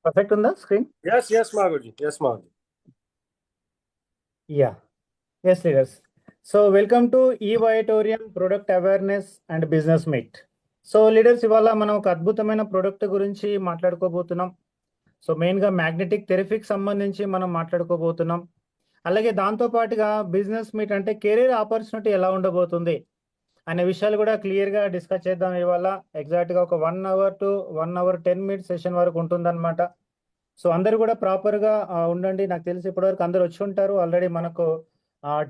Perfect ఉందా screen? Yes, Maguji. Yes, Maguji. Yeah. Yes leaders. So welcome to ఈ Vitorium product awareness and business meet. So leaders, ఇవాళ మనం ఒక అద్భుతమైన product గురించి మాట్లాడుకోబోతున్నాం. సో మెయిన్గా మ్యాగ్నెటిక్ థెరపీకి సంబంధించి మనం మాట్లాడుకోబోతున్నాం. అలాగే దాంతో పాటుగా బిజినెస్ మీట్ అంటే కెరీర్ ఆపర్చునిటీ ఎలా ఉండబోతుంది అనే విషయాలు కూడా క్లియర్గా డిస్కస్ చేద్దాం. ఇవాళ ఎగ్జాక్ట్గా ఒక 1 hour to 1 hour 10 minutes session వరకు ఉంటుందన్నమాట. సో అందరు కూడా ప్రాపర్గా ఉండండి. నాకు తెలిసి ఇప్పటివరకు అందరు వచ్చి ఉంటారు. ఆల్రెడీ మనకు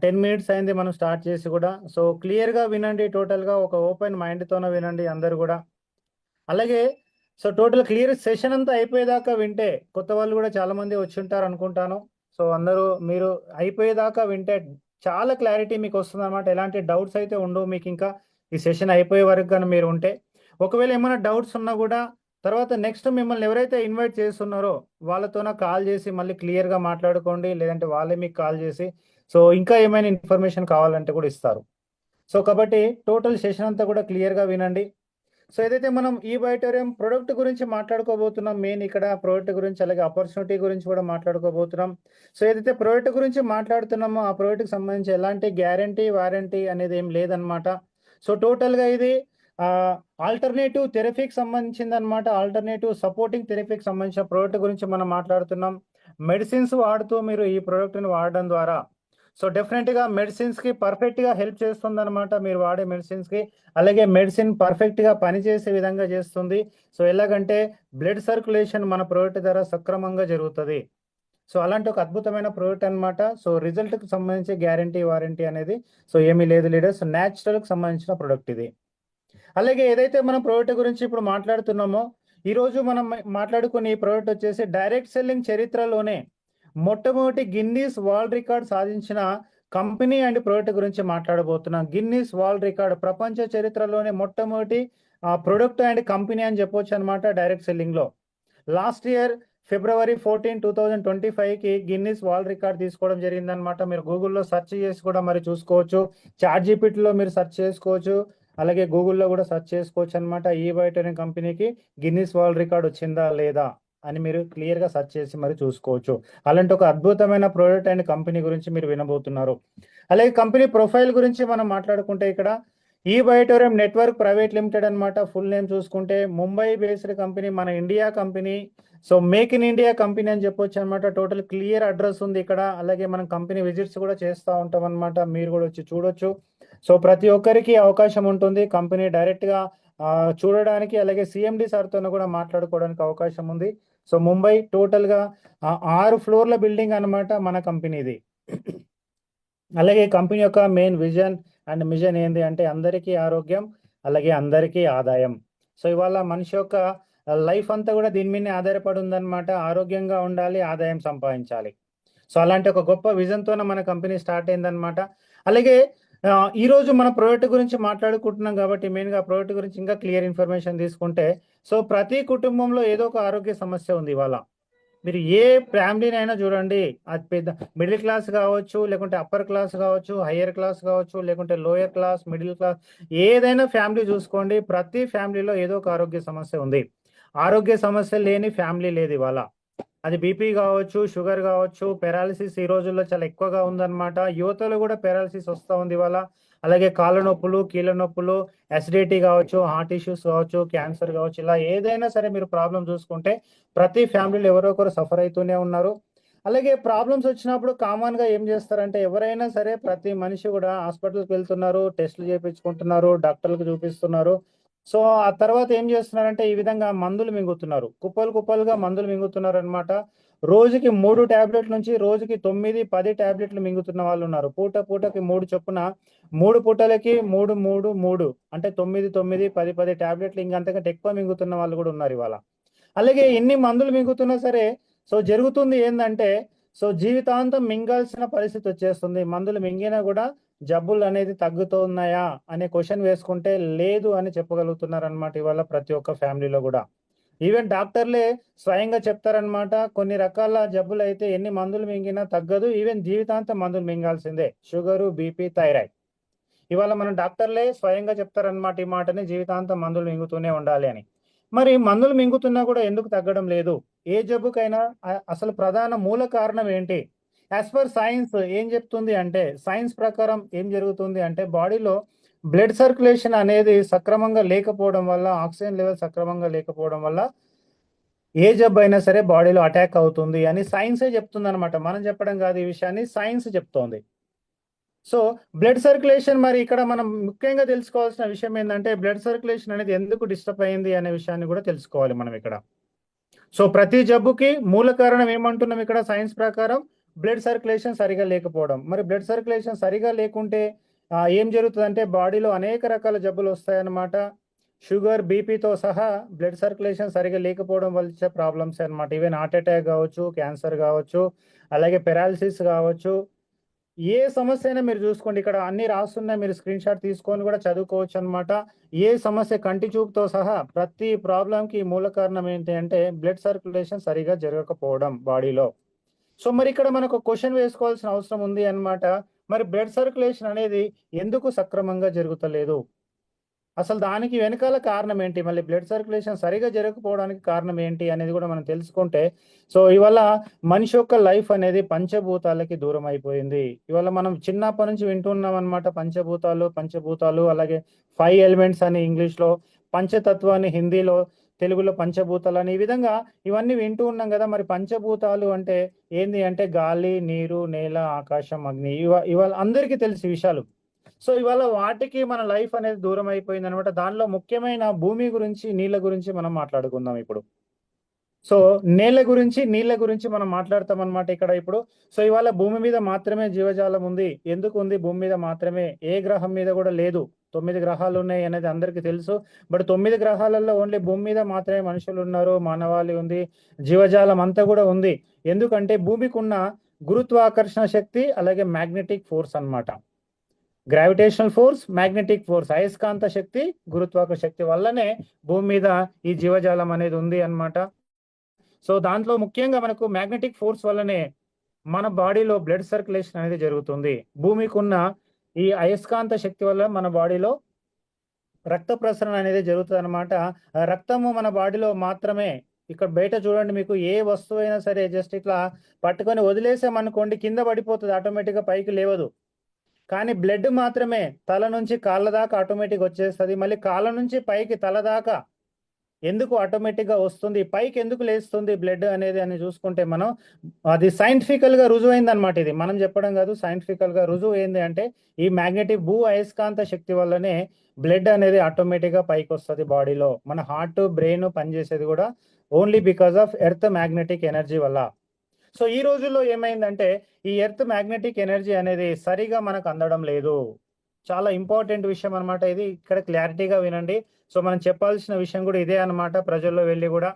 10 మినిట్స్ అయింది మనం స్టార్ట్ చేసి కూడా. సో క్లియర్గా వినండి, టోటల్గా ఒక ఓపెన్ మైండ్తోనే వినండి అందరు కూడా. అలాగే సో టోటల్ క్లియర్ సెషన్ అంతా అయిపోయేదాకా వింటే, కొత్త వాళ్ళు కూడా చాలా మంది వచ్చి ఉంటారు అనుకుంటాను. సో అందరూ మీరు అయిపోయేదాకా వింటే చాలా క్లారిటీ మీకు వస్తుంది అనమాట. ఎలాంటి డౌట్స్ అయితే ఉండవు మీకు ఇంకా ఈ సెషన్ అయిపోయే వరకు కానీ మీరు ఉంటే. ఒకవేళ ఏమైనా డౌట్స్ ఉన్నా కూడా తర్వాత నెక్స్ట్ మిమ్మల్ని ఎవరైతే ఇన్వైట్ చేస్తున్నారో వాళ్ళతోన కాల్ చేసి మళ్ళీ క్లియర్గా మాట్లాడుకోండి. లేదంటే వాళ్ళే మీకు కాల్ చేసి సో ఇంకా ఏమైనా ఇన్ఫర్మేషన్ కావాలంటే కూడా ఇస్తారు. సో కాబట్టి టోటల్ సెషన్ అంతా కూడా క్లియర్గా వినండి. సో ఏదైతే మనం ఈ వైటోరియం ప్రొడక్ట్ గురించి మాట్లాడుకోబోతున్నాం, మెయిన్ ఇక్కడ ప్రోడక్ట్ గురించి అలాగే ఆపర్చునిటీ గురించి కూడా మాట్లాడుకోబోతున్నాం. సో ఏదైతే ప్రోడక్ట్ గురించి మాట్లాడుతున్నామో ఆ ప్రోడక్ట్కి సంబంధించి ఎలాంటి గ్యారంటీ వారంటీ అనేది ఏం లేదనమాట. సో టోటల్గా ఇది ఆల్టర్నేటివ్ థెరపీకి సంబంధించింది అనమాట. ఆల్టర్నేటివ్ సపోర్టింగ్ థెరపీకి సంబంధించిన ప్రోడక్ట్ గురించి మనం మాట్లాడుతున్నాం. మెడిసిన్స్ వాడుతూ మీరు ఈ ప్రోడక్ట్ని వాడడం ద్వారా సో డెఫినెట్గా మెడిసిన్స్కి పర్ఫెక్ట్గా హెల్ప్ చేస్తుంది అనమాట. మీరు వాడే మెడిసిన్స్కి అలాగే మెడిసిన్ పర్ఫెక్ట్గా పనిచేసే విధంగా చేస్తుంది. సో ఎలాగంటే బ్లడ్ సర్క్యులేషన్ మన ప్రోడక్ట్ ద్వారా సక్రమంగా జరుగుతుంది. సో అలాంటి ఒక అద్భుతమైన ప్రోడక్ట్ అనమాట. సో రిజల్ట్కి సంబంధించి గ్యారంటీ వారంటీ అనేది సో ఏమీ లేదు లీడర్స్. న్యాచురల్కి సంబంధించిన ప్రోడక్ట్ ఇది. అలాగే ఏదైతే మనం ప్రోడక్ట్ గురించి ఇప్పుడు మాట్లాడుతున్నామో, ఈరోజు మనం మాట్లాడుకునే ఈ ప్రోడక్ట్ వచ్చేసి డైరెక్ట్ సెల్లింగ్ చరిత్రలోనే మొట్టమొదటి గిన్నీస్ వరల్డ్ రికార్డ్ సాధించిన కంపెనీ అండ్ ప్రోడక్ట్ గురించి మాట్లాడబోతున్నాం. గిన్నీస్ వరల్డ్ రికార్డ్ ప్రపంచ చరిత్రలోనే మొట్టమొదటి ప్రొడక్ట్ అండ్ కంపెనీ అని చెప్పొచ్చు అనమాట డైరెక్ట్ సెల్లింగ్ లో. లాస్ట్ ఇయర్ February 14, 2025కి గిన్నీస్ వరల్డ్ రికార్డ్ తీసుకోవడం జరిగిందనమాట. మీరు గూగుల్లో సెర్చ్ చేసి కూడా మరి చూసుకోవచ్చు. చాట్ జీపీటీలో మీరు సెర్చ్ చేసుకోవచ్చు, అలాగే గూగుల్లో కూడా సెర్చ్ చేసుకోవచ్చు అనమాట. ఈ బయట అనే కంపెనీకి గిన్నీస్ వరల్డ్ రికార్డ్ వచ్చిందా లేదా అని మీరు క్లియర్గా సెర్చ్ చేసి మరి చూసుకోవచ్చు. అలాంటి ఒక అద్భుతమైన ప్రోడక్ట్ అండ్ కంపెనీ గురించి మీరు వినబోతున్నారు. అలాగే కంపెనీ ప్రొఫైల్ గురించి మనం మాట్లాడుకుంటే ఇక్కడ ఈ వైటోరియం నెట్వర్క్ ప్రైవేట్ లిమిటెడ్ అనమాట. ఫుల్ నేమ్ చూసుకుంటే ముంబై బేస్డ్ కంపెనీ, మన India company. So make in India company అని చెప్పొచ్చు అనమాట. టోటల్ క్లియర్ అడ్రస్ ఉంది ఇక్కడ. అలాగే మనం కంపెనీ విజిట్స్ కూడా చేస్తూ ఉంటాం అనమాట. మీరు కూడా వచ్చి చూడొచ్చు. సో ప్రతి ఒక్కరికి అవకాశం ఉంటుంది కంపెనీ డైరెక్ట్గా చూడడానికి. అలాగే సిఎండి సార్తో కూడా మాట్లాడుకోవడానికి అవకాశం ఉంది. సో ముంబై టోటల్గా 6 ఫ్లోర్ల బిల్డింగ్ అనమాట మన కంపెనీది. అలాగే కంపెనీ యొక్క మెయిన్ విజన్ అండ్ మిషన్ ఏంటి అంటే అందరికీ ఆరోగ్యం అలాగే అందరికీ ఆదాయం. సో ఇవాళ మనిషి యొక్క లైఫ్ అంతా కూడా దీని మీదనే ఆధారపడి ఉందన్నమాట. ఆరోగ్యంగా ఉండాలి, ఆదాయం సంపాదించాలి. సో అలాంటి ఒక గొప్ప విజన్తోనే మన కంపెనీ స్టార్ట్ అయిందనమాట. అలాగే ఈరోజు మన ప్రోడక్ట్ గురించి మాట్లాడుకుంటున్నాం కాబట్టి మెయిన్గా ప్రోడక్ట్ గురించి ఇంకా క్లియర్ ఇన్ఫర్మేషన్ తీసుకుంటే, సో ప్రతి కుటుంబంలో ఏదో ఒక ఆరోగ్య సమస్య ఉంది ఇవాళ. మీరు ఏ ఫ్యామిలీనైనా చూడండి, అది పెద్ద మిడిల్ క్లాస్ కావచ్చు, లేకుంటే అప్పర్ క్లాస్ కావచ్చు, హయ్యర్ క్లాస్ కావచ్చు, లేకుంటే లోయర్ క్లాస్, మిడిల్ క్లాస్, ఏదైనా ఫ్యామిలీ చూసుకోండి, ప్రతి ఫ్యామిలీలో ఏదో ఒక ఆరోగ్య సమస్య ఉంది. ఆరోగ్య సమస్య లేని ఫ్యామిలీ లేదు ఇవాళ. అది బీపీ కావచ్చు, షుగర్ కావచ్చు, పెరాలసిస్ ఈ రోజుల్లో చాలా ఎక్కువగా ఉందన్నమాట. యువతలో కూడా పెరాలసిస్ వస్తూ ఉంది ఇవాళ. అలాగే కాళ్ళ నొప్పులు, కీళ్ళ నొప్పులు, అసిడిటీ కావచ్చు, హార్ట్ ఇష్యూస్ కావచ్చు, క్యాన్సర్ కావచ్చు, ఇలా ఏదైనా సరే మీరు ప్రాబ్లం చూసుకుంటే ప్రతి ఫ్యామిలీలో ఎవరో ఒకరు సఫర్ అవుతూనే ఉన్నారు. అలాగే ప్రాబ్లమ్స్ వచ్చినప్పుడు కామన్గా ఏం చేస్తారంటే ఎవరైనా సరే ప్రతి మనిషి కూడా హాస్పిటల్కి వెళ్తున్నారు, టెస్టులు చేయించుకుంటున్నారు, డాక్టర్లకు చూపిస్తున్నారు. సో ఆ తర్వాత ఏం చేస్తున్నారంటే ఈ విధంగా మందులు మింగుతున్నారు, కుప్పలు కుప్పలుగా మందులు మింగుతున్నారు అనమాట. రోజుకి 3 ట్యాబ్లెట్ల నుంచి రోజుకి 9, 10 ట్యాబ్లెట్లు మింగుతున్న వాళ్ళు ఉన్నారు. పూటకి 3 చొప్పున 3 పూటలకి 3, 3, 3 అంటే 9, 9, 10, 10 ట్యాబ్లెట్లు ఇంకంతకంటే ఎక్కువ మింగుతున్న వాళ్ళు కూడా ఉన్నారు ఇవాళ. అలాగే ఎన్ని మందులు మింగుతున్నా సరే సో జరుగుతుంది ఏంటంటే సో జీవితాంతం మింగాల్సిన పరిస్థితి వచ్చేస్తుంది. మందులు మింగినా కూడా జబ్బులు అనేది తగ్గుతున్నాయా అనే క్వశ్చన్ వేసుకుంటే లేదు అని చెప్పగలుగుతున్నారు అనమాట ఇవాళ ప్రతి ఒక్క ఫ్యామిలీలో కూడా. ఈవెన్ డాక్టర్లే స్వయంగా చెప్తారనమాట, కొన్ని రకాల జబ్బులు అయితే ఎన్ని మందులు మింగినా తగ్గదు, ఈవెన్ జీవితాంతం మందులు మింగాల్సిందే. Sugar, BP, thyroid. ఇవాళ మన డాక్టర్లే స్వయంగా చెప్తారనమాట ఈ మాటని, జీవితాంతం మందులు మింగుతూనే ఉండాలి అని. మరి మందులు మింగుతున్నా కూడా ఎందుకు తగ్గడం లేదు? ఏ జబ్బుకైనా అసలు ప్రధాన మూల కారణం ఏంటి? యాజ్ పర్ సైన్స్ ఏం చెప్తుంది అంటే, సైన్స్ ప్రకారం ఏం జరుగుతుంది అంటే, బాడీలో బ్లడ్ సర్క్యులేషన్ అనేది సక్రమంగా లేకపోవడం వల్ల, ఆక్సిజన్ లెవెల్ సక్రమంగా లేకపోవడం వల్ల ఏ జబ్బు అయినా సరే బాడీలో అటాక్ అవుతుంది అని సైన్సే చెప్తుంది అనమాట. మనం చెప్పడం కాదు, ఈ విషయాన్ని సైన్స్ చెప్తోంది. సో బ్లడ్ సర్క్యులేషన్, మరి ఇక్కడ మనం ముఖ్యంగా తెలుసుకోవాల్సిన విషయం ఏంటంటే, బ్లడ్ సర్క్యులేషన్ అనేది ఎందుకు డిస్టర్బ్ అయింది అనే విషయాన్ని కూడా తెలుసుకోవాలి మనం ఇక్కడ. సో ప్రతి జబ్బుకి మూల కారణం ఏమంటున్నాం ఇక్కడ సైన్స్ ప్రకారం? బ్లడ్ సర్క్యులేషన్ సరిగా లేకపోవడం. మరి బ్లడ్ సర్క్యులేషన్ సరిగా లేకుంటే ఏం జరుగుతుందంటే బాడీలో అనేక రకాల జబ్బులు వస్తాయన్నమాట. షుగర్, బీపీతో సహా బ్లడ్ సర్క్యులేషన్ సరిగా లేకపోవడం వల్ల వచ్చే ప్రాబ్లమ్స్ అన్నమాట. ఈవెన్ హార్ట్ అటాక్ కావచ్చు, క్యాన్సర్ కావచ్చు, అలాగే పెరాలసిస్ కావచ్చు. ఏ సమస్య అయినా మీరు చూసుకోండి, ఇక్కడ అన్ని రాస్తున్నాయి, మీరు స్క్రీన్ షాట్ తీసుకొని కూడా చదువుకోవచ్చు అనమాట. ఏ సమస్య, కంటి చూపుతో సహా ప్రతి ప్రాబ్లంకి మూల కారణం ఏంటి అంటే బ్లడ్ సర్క్యులేషన్ సరిగా జరగకపోవడం బాడీలో. సో మరి ఇక్కడ మనకు క్వశ్చన్ వేసుకోవాల్సిన అవసరం ఉంది అన్నమాట. మరి బ్లడ్ సర్క్యులేషన్ అనేది ఎందుకు సక్రమంగా జరుగుతలేదు? అసలు దానికి వెనకాల కారణం ఏంటి? మళ్ళీ బ్లడ్ సర్క్యులేషన్ సరిగా జరగకపోవడానికి కారణం ఏంటి అనేది కూడా మనం తెలుసుకుంటే, సో ఇవాళ మనిషి యొక్క లైఫ్ అనేది పంచభూతాలకి దూరం అయిపోయింది. ఇవాళ మనం చిన్నప్పటి నుంచి వింటున్నాం అనమాట, పంచభూతాలు పంచభూతాలు, అలాగే 5 ఎలిమెంట్స్ అని ఇంగ్లీష్లో, పంచతత్వాన్ని హిందీలో, తెలుగులో పంచభూతాలు అని, ఈ విధంగా ఇవన్నీ వింటూ ఉన్నాం కదా. మరి పంచభూతాలు అంటే ఏంది అంటే గాలి, నీరు, నేల, ఆకాశం, అగ్ని. ఇవాళ అందరికీ తెలిసి విషయాలు. సో ఇవాళ వాటికి మన లైఫ్ అనేది దూరం అయిపోయింది అనమాట. దానిలో ముఖ్యమైన భూమి గురించి, నీళ్ళ గురించి మనం మాట్లాడుకుందాం ఇప్పుడు. సో నేల గురించి, నీళ్ళ గురించి మనం మాట్లాడతాం అనమాట ఇక్కడ ఇప్పుడు. సో ఇవాళ భూమి మీద మాత్రమే జీవజాలం ఉంది. ఎందుకు ఉంది భూమి మీద మాత్రమే? ఏ గ్రహం మీద కూడా లేదు. 9 గ్రహాలు ఉన్నాయి అనేది అందరికీ తెలుసు. బట్ 9 గ్రహాలలో ఓన్లీ భూమి మీద మాత్రమే మనుషులు ఉన్నారు, మానవాళి ఉంది, జీవజాలం అంతా కూడా ఉంది. ఎందుకంటే భూమికి ఉన్న గురుత్వాకర్షణ శక్తి, అలాగే మ్యాగ్నెటిక్ ఫోర్స్ అన్నమాట. గ్రావిటేషనల్ ఫోర్స్, మ్యాగ్నెటిక్ ఫోర్స్, అయస్కాంత శక్తి, గురుత్వాకర్షణ శక్తి వల్లనే భూమి మీద ఈ జీవజాలం అనేది ఉంది అన్నమాట. సో దాంట్లో ముఖ్యంగా మనకు మ్యాగ్నెటిక్ ఫోర్స్ వల్లనే మన బాడీలో బ్లడ్ సర్క్యులేషన్ అనేది జరుగుతుంది. భూమికి ఉన్న ఈ అయస్కాంత శక్తి వల్ల మన బాడీలో రక్త ప్రసరణ అనేది జరుగుతుంది అనమాట. రక్తము మన బాడీలో మాత్రమే. ఇక్కడ బయట చూడండి, మీకు ఏ వస్తువు అయినా సరే జస్ట్ ఇట్లా పట్టుకొని వదిలేసామనుకోండి, కింద పడిపోతుంది, ఆటోమేటిక్గా పైకి లేవదు. కానీ బ్లడ్ మాత్రమే తల నుంచి కాళ్ళ దాకా ఆటోమేటిక్ వచ్చేస్తుంది. మళ్ళీ కాళ్ళ నుంచి పైకి తల దాకా ఎందుకు ఆటోమేటిక్ గా వస్తుంది, పైకి ఎందుకు లేస్తుంది బ్లడ్ అనేది అని చూసుకుంటే, మనం అది సైంటిఫికల్ గా రుజువైంది అనమాట. ఇది మనం చెప్పడం కాదు, సైంటిఫికల్ గా రుజువు ఏంది అంటే, ఈ మ్యాగ్నెటిక్ భూ అయస్కాంత శక్తి వల్లనే బ్లడ్ అనేది ఆటోమేటిక్ గా పైకి వస్తుంది బాడీలో. మన హార్ట్, బ్రెయిన్ పనిచేసేది కూడా only because of earth magnetic energy వల్ల. సో ఈ రోజుల్లో ఏమైందంటే, ఈ ఎర్త్ మ్యాగ్నెటిక్ ఎనర్జీ అనేది సరిగా మనకు అందడం లేదు. చాలా ఇంపార్టెంట్ విషయం అనమాట ఇది. ఇక్కడ క్లారిటీగా వినండి. సో మనం చెప్పాల్సిన విషయం కూడా ఇదే అనమాట, ప్రజల్లో వెళ్ళి కూడా.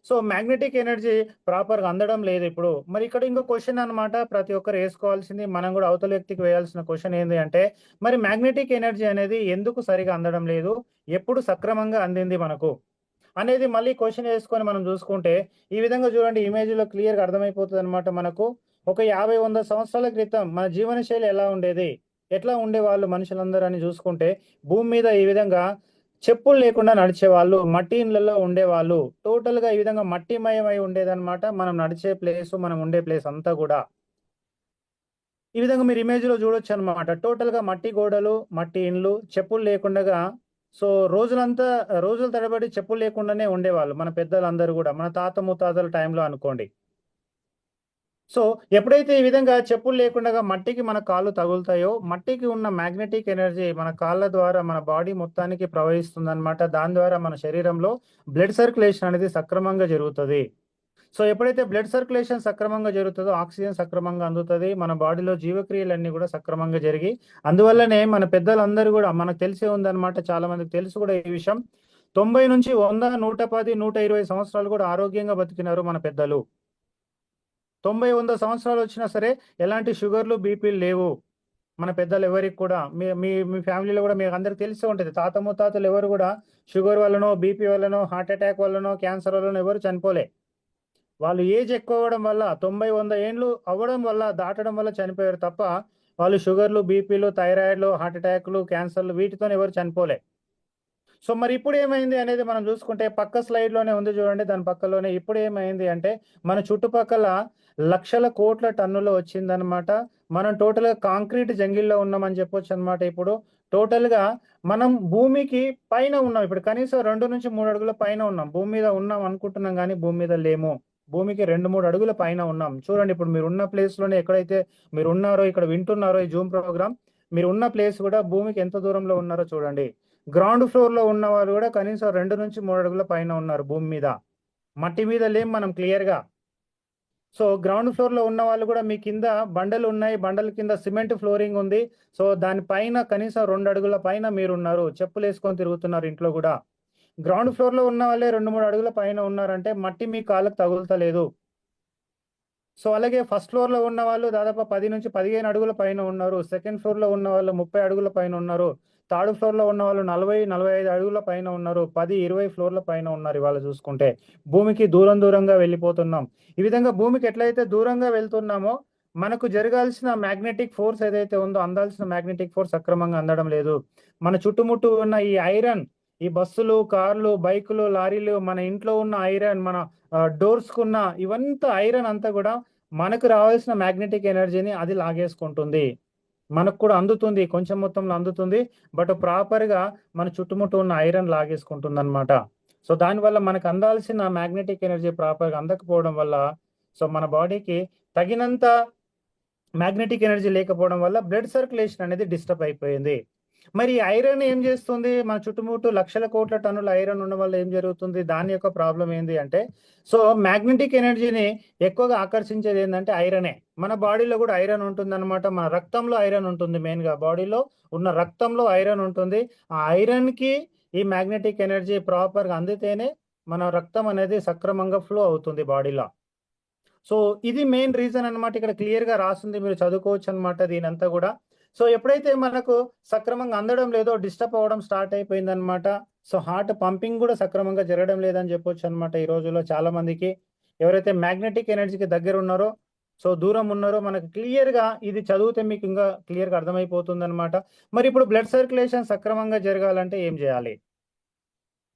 సో మ్యాగ్నెటిక్ ఎనర్జీ ప్రాపర్గా అందడం లేదు ఇప్పుడు. మరి ఇక్కడ ఇంకో క్వశ్చన్ అనమాట, ప్రతి ఒక్కరు వేసుకోవాల్సింది, మనం కూడా అవతల వ్యక్తికి వేయాల్సిన క్వశ్చన్ ఏంటి అంటే, మరి మ్యాగ్నెటిక్ ఎనర్జీ అనేది ఎందుకు సరిగా అందడం లేదు, ఎప్పుడు సక్రమంగా అందింది మనకు అనేది మళ్ళీ క్వశ్చన్ వేసుకొని మనం చూసుకుంటే, ఈ విధంగా చూడండి, ఇమేజ్లో క్లియర్గా అర్థమైపోతుంది అనమాట మనకు. ఒక 50-100 సంవత్సరాల క్రితం మన జీవనశైలి ఎలా ఉండేది, ఎట్లా ఉండేవాళ్ళు మనుషులందరూ అని చూసుకుంటే, భూమి మీద ఈ విధంగా చెప్పులు లేకుండా నడిచేవాళ్ళు, మట్టి ఇళ్ళల్లో ఉండేవాళ్ళు. టోటల్గా ఈ విధంగా మట్టిమయమై ఉండేదన్నమాట మనం నడిచే ప్లేస్, మనం ఉండే ప్లేస్ అంతా కూడా. ఈ విధంగా మీరు ఇమేజ్లో చూడొచ్చు అనమాట. టోటల్గా మట్టి గోడలు, మట్టి ఇండ్లు, చెప్పులు లేకుండా. సో రోజుల తరబడి చెప్పులు లేకుండానే ఉండేవాళ్ళు మన పెద్దలందరూ కూడా, మన తాత ముత్తాతల టైంలో అనుకోండి. సో ఎప్పుడైతే ఈ విధంగా చెప్పులు లేకుండా మట్టికి మన కాళ్ళు తగులుతాయో, మట్టికి ఉన్న మ్యాగ్నెటిక్ ఎనర్జీ మన కాళ్ళ ద్వారా మన బాడీ మొత్తానికి ప్రవహిస్తుంది అనమాట. దాని ద్వారా మన శరీరంలో బ్లడ్ సర్క్యులేషన్ అనేది సక్రమంగా జరుగుతుంది. సో ఎప్పుడైతే బ్లడ్ సర్క్యులేషన్ సక్రమంగా జరుగుతుందో, ఆక్సిజన్ సక్రమంగా అందుతుంది, మన బాడీలో జీవక్రియలన్నీ కూడా సక్రమంగా జరిగి, అందువల్లనే మన పెద్దలందరూ కూడా, మనకు తెలిసే ఉందన్నమాట, చాలా మందికి తెలుసు కూడా ఈ విషయం, 90 నుంచి 100, 110, 120 సంవత్సరాలు కూడా ఆరోగ్యంగా బతికినారు మన పెద్దలు. 90-100 సంవత్సరాలు వచ్చినా సరే ఎలాంటి షుగర్లు, బీపీలు లేవు మన పెద్దలు ఎవరికి కూడా. మీ మీ మీ ఫ్యామిలీలో కూడా మీకు అందరికి తెలిసే ఉంటుంది, తాత ముత్తాతలు ఎవరు కూడా షుగర్ వల్లనో, బీపీ వల్లనో, హార్ట్ అటాక్ వల్లనో, క్యాన్సర్ వల్లనో ఎవరు చనిపోలే. వాళ్ళు ఏజ్ ఎక్కువ అవ్వడం వల్ల, 90-100 ఏండ్లు అవ్వడం వల్ల, దాటడం వల్ల చనిపోయారు తప్ప, వాళ్ళు షుగర్లు, బీపీలు, థైరాయిడ్లు, హార్ట్ అటాక్లు, క్యాన్సర్లు వీటితో ఎవరు చనిపోలే. సో మరి ఇప్పుడు ఏమైంది అనేది మనం చూసుకుంటే పక్క స్లైడ్లోనే ఉంది చూడండి, దాని పక్కలోనే ఇప్పుడు ఏమైంది అంటే మన చుట్టుపక్కల లక్షల కోట్ల టన్నులు వచ్చిందనమాట. మనం టోటల్గా కాంక్రీట్ జంగిల్లో ఉన్నామని చెప్పొచ్చు అనమాట. ఇప్పుడు టోటల్గా మనం భూమికి పైన ఉన్నాం, ఇప్పుడు కనీసం 2 నుంచి 3 అడుగుల పైన ఉన్నాం. భూమి మీద ఉన్నాం అనుకుంటున్నాం కానీ భూమి మీద లేము. భూమికి 2-3 అడుగుల పైన ఉన్నాం. చూడండి ఇప్పుడు మీరు ఉన్న ప్లేస్లోనే ఎక్కడైతే మీరు ఉన్నారో, ఇక్కడ వింటున్నారో ఈ జూమ్ ప్రోగ్రామ్, మీరు ఉన్న ప్లేస్ కూడా భూమికి ఎంత దూరంలో ఉన్నారో చూడండి. గ్రౌండ్ ఫ్లోర్ లో ఉన్న వాళ్ళు కూడా కనీసం 2 నుంచి 3 అడుగుల పైన ఉన్నారు భూమి మీద. మట్టి మీద లేం మనం క్లియర్ గా. సో గ్రౌండ్ ఫ్లోర్ లో ఉన్న వాళ్ళు కూడా మీ కింద బండలు ఉన్నాయి, బండల కింద సిమెంట్ ఫ్లోరింగ్ ఉంది. సో దానిపైన కనీసం 2 అడుగుల పైన మీరు ఉన్నారు, చెప్పులు వేసుకొని తిరుగుతున్నారు ఇంట్లో కూడా. గ్రౌండ్ ఫ్లోర్ లో ఉన్న వాళ్ళే 2-3 అడుగుల పైన ఉన్నారంటే మట్టి మీ కాళ్ళకు తగులుతలేదు. సో అలాగే ఫస్ట్ ఫ్లోర్ లో ఉన్న వాళ్ళు దాదాపు 10 నుంచి 15 అడుగుల పైన ఉన్నారు. సెకండ్ ఫ్లోర్ లో ఉన్న వాళ్ళు 30 అడుగుల పైన ఉన్నారు. థర్డ్ ఫ్లోర్ లో ఉన్న వాళ్ళు 40-45 అడుగుల పైన ఉన్నారు. 10-20 ఫ్లోర్ల పైన ఉన్నారు. ఇవాళ చూసుకుంటే భూమికి దూరంగా వెళ్ళిపోతున్నాం. ఈ విధంగా భూమికి ఎట్లయితే దూరంగా వెళ్తున్నామో మనకు జరగాల్సిన మ్యాగ్నెటిక్ ఫోర్స్ ఏదైతే ఉందో, అందాల్సిన మ్యాగ్నెటిక్ ఫోర్స్ సక్రమంగా అందడం లేదు. మన చుట్టుముట్టు ఉన్న ఈ ఐరన్, ఈ బస్సులు, కార్లు, బైకులు, లారీలు, మన ఇంట్లో ఉన్న ఐరన్, మన డోర్స్ కున్న ఇవంతా ఐరన్ అంతా కూడా మనకు రావాల్సిన మ్యాగ్నెటిక్ ఎనర్జీని అది లాగేసుకుంటుంది. మనకు కూడా అందుతుంది, కొంచెం మొత్తంలో అందుతుంది, బట్ ప్రాపర్ గా మన చుట్టుముట్టు ఉన్న ఐరన్ లాగేసుకుంటుంది అనమాట. సో దానివల్ల మనకు అందాల్సిన మ్యాగ్నెటిక్ ఎనర్జీ ప్రాపర్ గా అందకపోవడం వల్ల, సో మన బాడీకి తగినంత మ్యాగ్నెటిక్ ఎనర్జీ లేకపోవడం వల్ల బ్లడ్ సర్క్యులేషన్ అనేది డిస్టర్బ్ అయిపోయింది. మరి ఐరన్ ఏం చేస్తుంది? మన చుట్టుముట్టు లక్షల కోట్ల టన్నుల ఐరన్ ఉండడం వల్ల ఏం జరుగుతుంది? దాని యొక్క ప్రాబ్లం ఏంటి అంటే, సో మ్యాగ్నెటిక్ ఎనర్జీని ఎక్కువగా ఆకర్షించేది ఏంటంటే ఐరనే. మన బాడీలో కూడా ఐరన్ ఉంటుంది అనమాట. మన రక్తంలో ఐరన్ ఉంటుంది, మెయిన్ గా బాడీలో ఉన్న రక్తంలో ఐరన్ ఉంటుంది. ఆ ఐరన్ కి ఈ మ్యాగ్నెటిక్ ఎనర్జీ ప్రాపర్ గా అందితేనే మన రక్తం అనేది సక్రమంగా ఫ్లో అవుతుంది బాడీలో. సో ఇది మెయిన్ రీజన్ అన్నమాట. ఇక్కడ క్లియర్ గా రాసింది, మీరు చదువుకోవచ్చు అనమాట దీనంతా కూడా. సో ఎప్పుడైతే మనకు సక్రమంగా అందడం లేదో డిస్టర్బ్ అవ్వడం స్టార్ట్ అయిపోయింది అనమాట. సో హార్ట్ పంపింగ్ కూడా సక్రమంగా జరగడం లేదని చెప్పొచ్చు అనమాట. ఈ రోజుల్లో చాలా మందికి ఎవరైతే మ్యాగ్నెటిక్ ఎనర్జీకి దగ్గర ఉన్నారో, సో దూరం ఉన్నారో, మనకు క్లియర్ గా ఇది చదివితే మీకు ఇంకా క్లియర్ గా అర్థమైపోతుంది అనమాట. మరి ఇప్పుడు బ్లడ్ సర్క్యులేషన్ సక్రమంగా జరగాలంటే ఏం చేయాలి?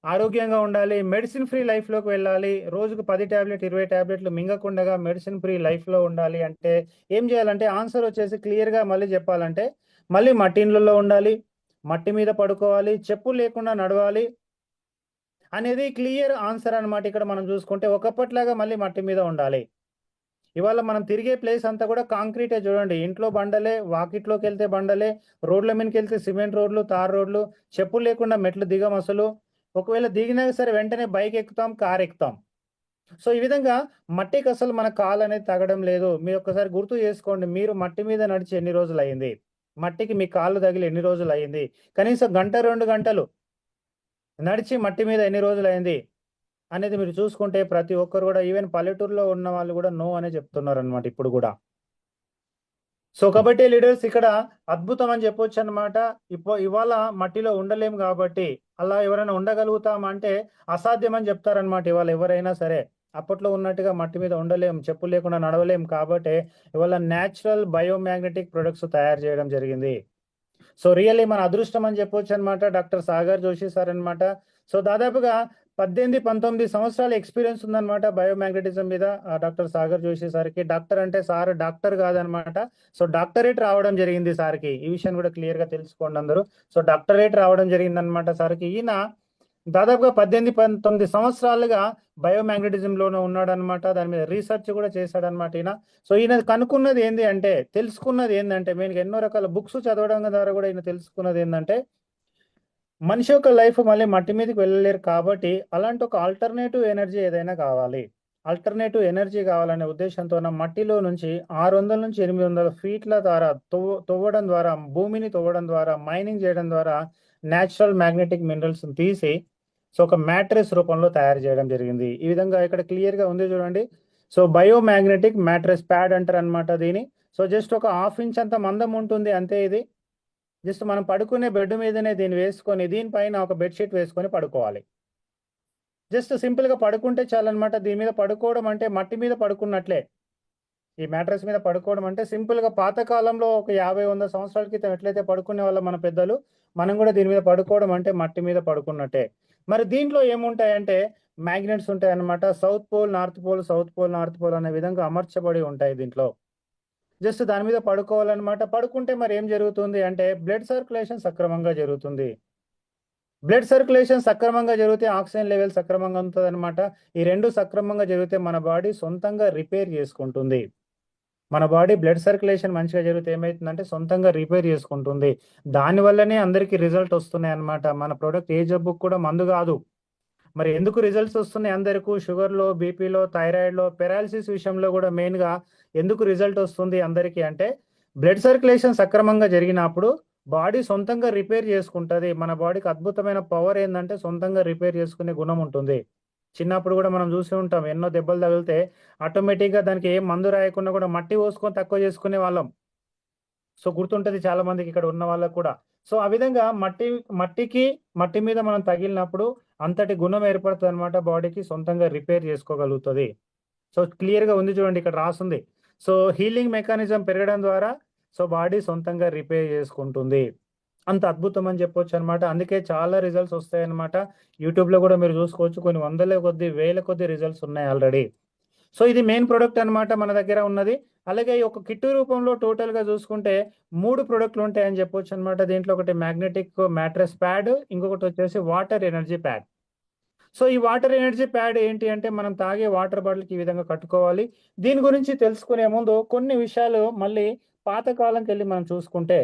ఆరోగ్యంగా ఉండాలి, మెడిసిన్ ఫ్రీ లైఫ్లోకి వెళ్ళాలి, రోజుకు 10 టాబ్లెట్ 20 టాబ్లెట్లు మింగకుండా మెడిసిన్ ఫ్రీ లైఫ్లో ఉండాలి అంటే ఏం చేయాలంటే ఆన్సర్ వచ్చేసి క్లియర్గా మళ్ళీ చెప్పాలంటే మళ్ళీ మట్టి ఇండ్లలో ఉండాలి, మట్టి మీద పడుకోవాలి, చెప్పులు లేకుండా నడవాలి అనేది క్లియర్ ఆన్సర్ అనమాట. ఇక్కడ మనం చూసుకుంటే ఒకప్పట్లాగా మళ్ళీ మట్టి మీద ఉండాలి. ఇవాళ మనం తిరిగే ప్లేస్ అంతా కూడా కాంక్రీటే చూడండి. ఇంట్లో బండలే, వాకిట్లోకి వెళ్తే బండలే, రోడ్ల మీదకి వెళ్తే సిమెంట్ రోడ్లు, తార్ రోడ్లు, చెప్పులు లేకుండా మెట్లు దిగం అసలు. ఒకవేళ దిగినా సరే వెంటనే బైక్ ఎక్కుతాం, కార్ ఎక్కుతాం. సో ఈ విధంగా మట్టికి అసలు మన కాలు అనేది తగడం లేదు. మీరు ఒక్కసారి గుర్తు చేసుకోండి, మీరు మట్టి మీద నడిచి ఎన్ని రోజులు అయింది? మట్టికి మీ కాళ్ళు తగిలి ఎన్ని రోజులు అయింది? కనీసం 1-2 గంటలు నడిచి మట్టి మీద ఎన్ని రోజులు అయింది అనేది మీరు చూసుకుంటే ప్రతి ఒక్కరు కూడా, ఈవెన్ పల్లెటూరులో ఉన్న వాళ్ళు కూడా నో అనే చెప్తున్నారు అనమాట ఇప్పుడు కూడా. సో కాబట్టి లీడర్స్ ఇక్కడ అద్భుతం అని చెప్పొచ్చు అనమాట. ఇవాళ మట్టిలో ఉండలేం కాబట్టి, అలా ఎవరైనా ఉండగలుగుతామంటే అసాధ్యం అని చెప్తారనమాట ఇవాళ ఎవరైనా సరే. అప్పట్లో ఉన్నట్టుగా మట్టి మీద ఉండలేం, చెప్పులు లేకుండా నడవలేం కాబట్టి ఇవాళ న్యాచురల్ బయోమ్యాగ్నెటిక్ ప్రొడక్ట్స్ తయారు చేయడం జరిగింది. సో రియల్లీ మన అదృష్టం అని చెప్పొచ్చు అనమాట. డాక్టర్ సాగర్ జోషి సార్ అనమాట. సో దాదాపుగా 18-19 సంవత్సరాల ఎక్స్పీరియన్స్ ఉందన్నమాట బయోమ్యాగ్నెటిజం మీద డాక్టర్ సాగర్ జోషి సార్కి. డాక్టర్ అంటే సార్ డాక్టర్ కాదనమాట. సో డాక్టరేట్ రావడం జరిగింది సార్కి. ఈ విషయం కూడా క్లియర్ గా తెలుసుకోండి అందరూ. సో డాక్టరేట్ రావడం జరిగింది అనమాట సార్కి. ఈయన దాదాపుగా 18-19 సంవత్సరాలుగా బయోమ్యాగ్నెటిజంలోనే ఉన్నాడనమాట. దాని మీద రీసెర్చ్ కూడా చేశాడనమాట ఈయన. సో ఈయన కనుక్కున్నది ఏంటి అంటే, తెలుసుకున్నది ఏంటంటే, మెయిన్గా ఎన్నో రకాల బుక్స్ చదవడం ద్వారా కూడా ఈయన తెలుసుకున్నది ఏంటంటే, మనిషి యొక్క లైఫ్ మళ్ళీ మట్టి మీదకి వెళ్ళలేరు కాబట్టి అలాంటి ఒక ఆల్టర్నేటివ్ ఎనర్జీ ఏదైనా కావాలి. ఆల్టర్నేటివ్ ఎనర్జీ కావాలనే ఉద్దేశంతో మట్టిలో నుంచి 600 నుంచి 800 ఫీట్ల ద్వారా తవ్వడం ద్వారా, భూమిని తవ్వడం ద్వారా, మైనింగ్ చేయడం ద్వారా న్యాచురల్ మ్యాగ్నెటిక్ మినరల్స్ తీసి సో ఒక మ్యాట్రెస్ రూపంలో తయారు చేయడం జరిగింది. ఈ విధంగా ఇక్కడ క్లియర్ గా ఉంది చూడండి. సో బయోమ్యాగ్నెటిక్ మ్యాట్రెస్ ప్యాడ్ అంటారు అనమాట దీని. సో జస్ట్ ఒక 1/2 ఇంచ్ అంత మందం ఉంటుంది అంతే. ఇది జస్ట్ మనం పడుకునే బెడ్ మీదనే దీన్ని వేసుకొని, దీనిపైన ఒక బెడ్షీట్ వేసుకొని పడుకోవాలి. జస్ట్ సింపుల్ గా పడుకుంటే చాలన్నమాట. దీని మీద పడుకోవడం అంటే మట్టి మీద పడుకున్నట్లే. ఈ మ్యాట్రెస్ మీద పడుకోవడం అంటే సింపుల్ గా పాతకాలంలో ఒక 50-100 సంవత్సరాల క్రితం ఎట్లయితే పడుకునే వాళ్ళ మన పెద్దలు, మనం కూడా దీని మీద పడుకోవడం అంటే మట్టి మీద పడుకున్నట్టే. మరి దీంట్లో ఏముంటాయంటే మ్యాగ్నెట్స్ ఉంటాయి అన్నమాట. South pole north pole, south pole north pole అనే విధంగా అమర్చబడి ఉంటాయి దీంట్లో. జస్ట్ దాని మీద పడుకోవాలన్నమాట. పడుకుంటే మరి ఏం జరుగుతుంది అంటే బ్లడ్ సర్క్యులేషన్ సక్రమంగా జరుగుతుంది. బ్లడ్ సర్క్యులేషన్ సక్రమంగా జరిగితే ఆక్సిజన్ లెవెల్ సక్రమంగా ఉంటుంది అనమాట. ఈ రెండు సక్రమంగా జరిగితే మన బాడీ సొంతంగా రిపేర్ చేసుకుంటుంది. మన బాడీ బ్లడ్ సర్క్యులేషన్ మంచిగా జరిగితే ఏమవుతుందంటే సొంతంగా రిపేర్ చేసుకుంటుంది. దానివల్లనే అందరికీ రిజల్ట్ వస్తున్నాయి అన్నమాట. మన ప్రోడక్ట్ ఏ జబ్బుకు కూడా మందు కాదు. మరి ఎందుకు రిజల్ట్స్ వస్తున్నాయి అందరికీ? షుగర్లో, బీపీలో, థైరాయిడ్లో, పెరాలసిస్ విషయంలో కూడా మెయిన్గా ఎందుకు రిజల్ట్ వస్తుంది అందరికీ అంటే బ్లడ్ సర్క్యులేషన్ సక్రమంగా జరిగినప్పుడు బాడీ సొంతంగా రిపేర్ చేసుకుంటుంది. మన బాడీకి అద్భుతమైన పవర్ ఏంటంటే సొంతంగా రిపేర్ చేసుకునే గుణం ఉంటుంది. చిన్నప్పుడు కూడా మనం చూసి ఉంటాం, ఎన్నో దెబ్బలు తగిలితే ఆటోమేటిక్గా దానికి ఏం మందు రాయకుండా కూడా మట్టి పోసుకొని తక్కువ చేసుకునే వాళ్ళం. సో గుర్తుంటది చాలా మందికి ఇక్కడ ఉన్న వాళ్ళకు కూడా. సో ఆ విధంగా మట్టి మీద మనం తగిలినప్పుడు అంతటి గుణం ఏర్పడుతుంది అనమాట. బాడీకి సొంతంగా రిపేర్ చేసుకోగలుగుతుంది. సో క్లియర్ గా ఉంది చూడండి, ఇక్కడ రాస్తుంది. సో హీలింగ్ మెకానిజం పెరగడం ద్వారా సో బాడీ సొంతంగా రిపేర్ చేసుకుంటుంది. అంత అద్భుతం అని చెప్పొచ్చు అనమాట. అందుకే చాలా రిజల్ట్స్ వస్తాయి అనమాట. యూట్యూబ్ లో కూడా మీరు చూసుకోవచ్చు, కొన్ని వందల కొద్ది, వేల కొద్ది రిజల్ట్స్ ఉన్నాయి ఆల్రెడీ. సో ఇది మెయిన్ ప్రొడక్ట్ అన్నమాట మన దగ్గర ఉన్నది. అలాగే ఈ ఒక కిట్ రూపంలో టోటల్ గా చూసుకుంటే 3 ప్రొడక్ట్లు ఉంటాయని చెప్పొచ్చు అనమాట. దీంట్లో ఒకటి మ్యాగ్నెటిక్ మ్యాట్రెస్ ప్యాడ్, ఇంకొకటి వచ్చేసి వాటర్ ఎనర్జీ ప్యాడ్. సో ఈ వాటర్ ఎనర్జీ ప్యాడ్ ఏంటి అంటే మనం తాగే వాటర్ బాటిల్కి ఈ విధంగా కట్టుకోవాలి. దీని గురించి తెలుసుకునే ముందు కొన్ని విషయాలు మళ్ళీ పాతకాలంకి వెళ్ళి మనం చూసుకుంటే,